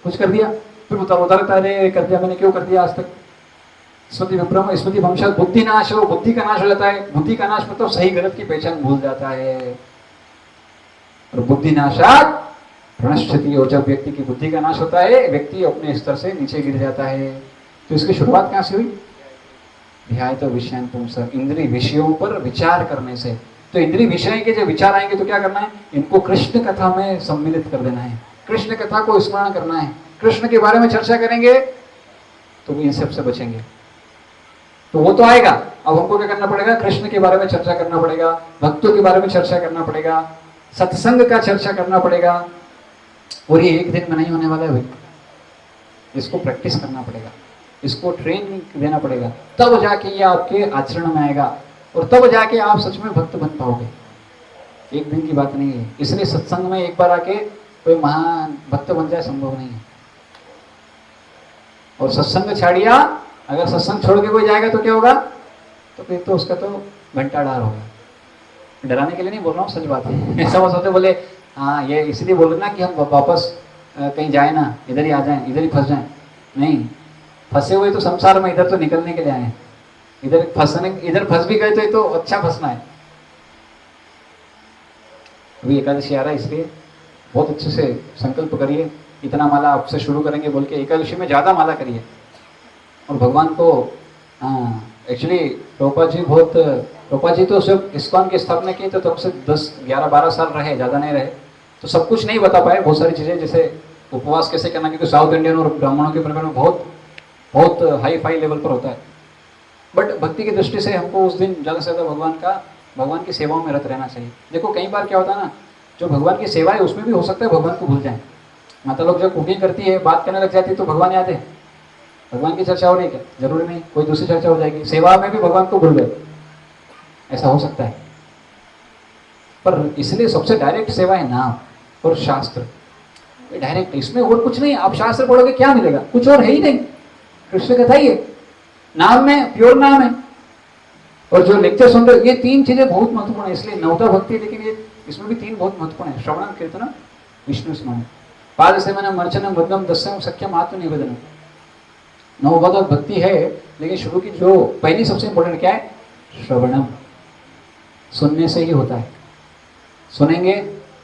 कुछ कर दिया, फिर होता रहता है, कर दिया मैंने, क्यों कर दिया आज तक। स्मृति विभ्रम, स्मृति भ्रंशात् बुद्धि नाश, हो बुद्धि का नाश हो जाता है। बुद्धि का नाश मतलब सही गलत की पहचान भूल जाता है। और बुद्धि नाशात् प्रणश्यति, और जब व्यक्ति की बुद्धि का नाश होता है व्यक्ति अपने स्तर से नीचे गिर जाता है। तो इसकी शुरुआत कहाँ से हुई, ध्याय तो विषयान पुंस, इंद्रिय विषयों पर विचार करने से। तो इंद्रिय विषय के जो विचार आएंगे तो क्या करना है, इनको कृष्ण कथा में सम्मिलित कर देना है, कृष्ण कथा को स्मरण करना है, कृष्ण के बारे में चर्चा करेंगे तो इन सब से बचेंगे। तो वो तो आएगा, अब हमको क्या करना पड़ेगा, कृष्ण के बारे में चर्चा करना पड़ेगा, भक्तों के बारे में चर्चा करना पड़ेगा, सत्संग का चर्चा करना पड़ेगा। और ये एक दिन में नहीं होने वाला है भाई, इसको प्रैक्टिस करना पड़ेगा, इसको ट्रेनिंग देना पड़ेगा, तब जाके ये आपके आचरण में आएगा और तब जाके आप सच में भक्त बन पाओगे। एक दिन की बात नहीं है। इसलिए सत्संग में एक बार आके कोई महान भक्त बन जाए संभव नहीं है। और सत्संग छाड़िया, अगर सत्संग छोड़ के कोई जाएगा तो क्या होगा, तो फिर तो उसका तो घंटा डार होगा। डराने के लिए नहीं बोल रहा हूँ, सच बात है। ऐसा वो सोचते बोले हाँ ये इसलिए बोल रहे ना कि हम वापस कहीं जाए ना, इधर ही आ जाएं, इधर ही फंस जाएं। नहीं, फंसे हुए तो संसार में, इधर तो निकलने के लिए आए। इधर फंस भी गए तो ये तो अच्छा फंसना है। अभी एकादशी आ रहा है, इसलिए बहुत अच्छे से संकल्प करिए, इतना माला आपसे शुरू करेंगे बोल के, एकादशी में ज़्यादा माला करिए। और भगवान को एक्चुअली रूपा जी तो जब इस्कॉन की स्थापना की तो तब से 10, 11, 12 साल रहे, ज़्यादा नहीं रहे, तो सब कुछ नहीं बता पाए, बहुत सारी चीज़ें, जैसे उपवास कैसे करना, क्योंकि साउथ इंडियन और ब्राह्मणों के प्रकार में बहुत हाई फाई लेवल पर होता है। बट भक्ति की दृष्टि से हमको उस दिन ज़्यादा से ज़्यादा भगवान की सेवाओं में रत रहना चाहिए। देखो कई बार क्या होता है ना, जो भगवान की सेवा है उसमें भी हो सकता है भगवान को भूल जाए। माता लोग जब कुकिंग करती है, बात करने लग जाती है तो भगवान याद है, भगवान की चर्चा हो रही है क्या, जरूरी नहीं, कोई दूसरी चर्चा हो जाएगी, सेवा में भी भगवान को भूल गए, ऐसा हो सकता है। पर इसलिए सबसे डायरेक्ट सेवा है नाम और शास्त्र, डायरेक्ट, इसमें और कुछ नहीं। आप शास्त्र पढ़ोगे क्या मिलेगा, कुछ और है ही नहीं, कृष्ण कथा ही है, नाम में प्योर नाम है। और जो लेक्चर सुन रहे, ये 3 चीजें बहुत महत्वपूर्ण है। इसलिए नवता भक्ति, लेकिन ये इसमें भी 3 बहुत महत्वपूर्ण है, श्रवणम कीर्तनम विष्णु स्मरणम पाद सेवनम अर्चनम वदनम दस्यम सख्यम आत्मनिवेदनम। नवभगवत भक्ति है, लेकिन शुरू की जो पहली सबसे इंपॉर्टेंट क्या है, श्रवणम, सुनने से ही होता है। सुनेंगे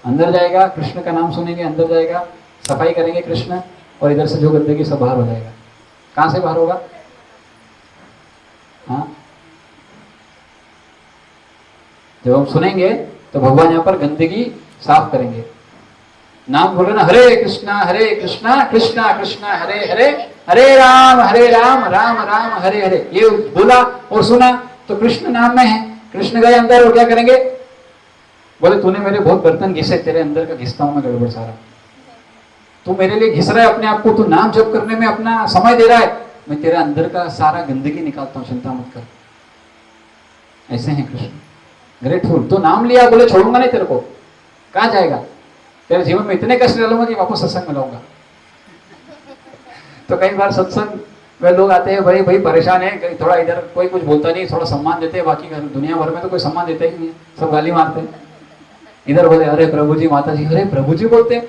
अंदर जाएगा, कृष्ण का नाम सुनेंगे अंदर जाएगा, सफाई करेंगे कृष्ण, और इधर से जो गंदगी सब बाहर हो जाएगा। कहाँ से बाहर होगा? हाँ, जब हम सुनेंगे तो भगवान यहाँ पर गंदगी साफ करेंगे। नाम बोले ना, हरे कृष्णा कृष्णा कृष्णा हरे हरे, हरे राम राम राम हरे हरे। ये बोला और सुना तो कृष्ण नाम में है। कृष्ण गए अंदर और क्या करेंगे? बोले तूने मेरे बहुत बर्तन घिसे, तेरे अंदर का घिसता हूं मैं गड़बड़ सारा। तू मेरे लिए घिस रहा है अपने आप को, तू नाम जप करने में अपना समय दे रहा है, मैं तेरे अंदर का सारा गंदगी निकालता हूं, चिंता मत कर। ऐसे हैं कृष्ण, ग्रेटफुल। तो नाम लिया, बोले छोड़ूंगा नहीं तेरे को, कहाँ जाएगा? तेरे जीवन में इतने कष्ट डालूंगा कि वापस सत्संग में लाऊंगा। तो कई बार सत्संग में लोग आते हैं, भाई परेशान है, थोड़ा इधर कोई कुछ बोलता नहीं, थोड़ा सम्मान देते हैं, बाकी दुनिया भर में तो कोई सम्मान देता ही नहीं है, सब गाली मारते हैं। इधर बोले अरे प्रभु जी माता जी, अरे प्रभु जी बोलते हैं,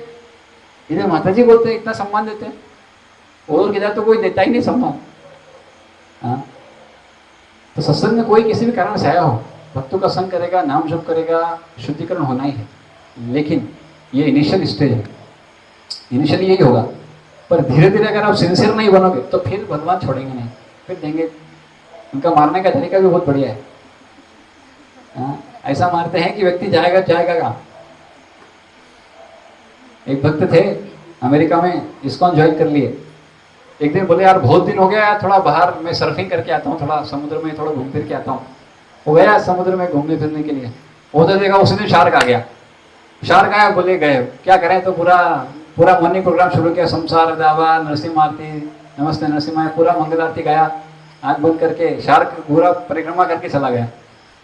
इधर माता जी बोलते हैं, इतना सम्मान देते हैं। और इधर तो कोई देता ही नहीं सम्मान। हाँ, तो सत्संग में कोई किसी भी कारण से आया हो, भक्तों का संग करेगा, नाम जप करेगा, शुद्धिकरण होना ही है। लेकिन ये इनिशियल स्टेज है, इनिशियली यही होगा। पर धीरे धीरे अगर आप सिंसियर नहीं बनोगे तो फिर भगवान छोड़ेंगे नहीं, फिर देंगे। उनका मारने का तरीका भी बहुत बढ़िया है। हाँ, ऐसा मारते हैं कि व्यक्ति जाएगा कहाँ। एक भक्त थे अमेरिका में, इस्कॉन ज्वाइन कर लिए। एक दिन बोले यार बहुत दिन हो गया यार, थोड़ा बाहर मैं सर्फिंग करके आता हूँ, थोड़ा समुद्र में थोड़ा घूम फिर के आता हूँ। वो गया समुद्र में घूमने फिरने के लिए, उधर देखा उस दिन शार्क आ गया। शार्क आया, बोले गए क्या करें, तो पूरा मॉर्निंग प्रोग्राम शुरू किया, संसार दावा, नरसिम्हा आरती, नमस्ते नरसिम्हा, पूरा मंगल आरती गाया, आँख बंद करके। शार्क पूरा परिक्रमा करके चला गया।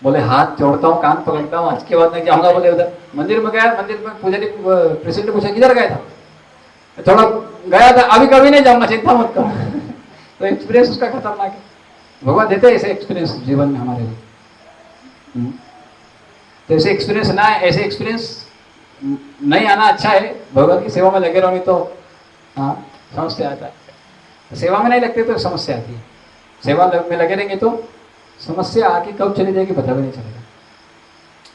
बोले हाथ जोड़ता हूँ, कान पकड़ता हूँ, आज के बाद नहीं जाऊंगा। बोले उधर मंदिर में गया, मंदिर में पुजारी प्रेसिडेंट पूछा किधर गया था, थोड़ा गया था, अभी कभी नहीं जाऊंगा, चिंता मत करो। तो एक्सपीरियंस उसका खतरनाक है। भगवान देते हैं ऐसे एक्सपीरियंस जीवन में हमारे लिए। तो ऐसे एक्सपीरियंस ना, ऐसे एक्सपीरियंस नहीं आना अच्छा है। भगवान की सेवा में लगे रहो, नहीं तो हाँ समस्या आता है। सेवा में नहीं लगते तो समस्या आती है, सेवा में लगे रहेंगे तो समस्या आके कब चली जाएगी पता भी नहीं चलेगा।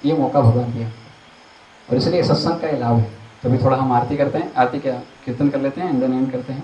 ये मौका भगवान दिया, और इसलिए सत्संग का ये लाभ है। तो अभी थोड़ा हम आरती करते हैं, आरती का कीर्तन कर लेते हैं, एंड देन एंड करते हैं।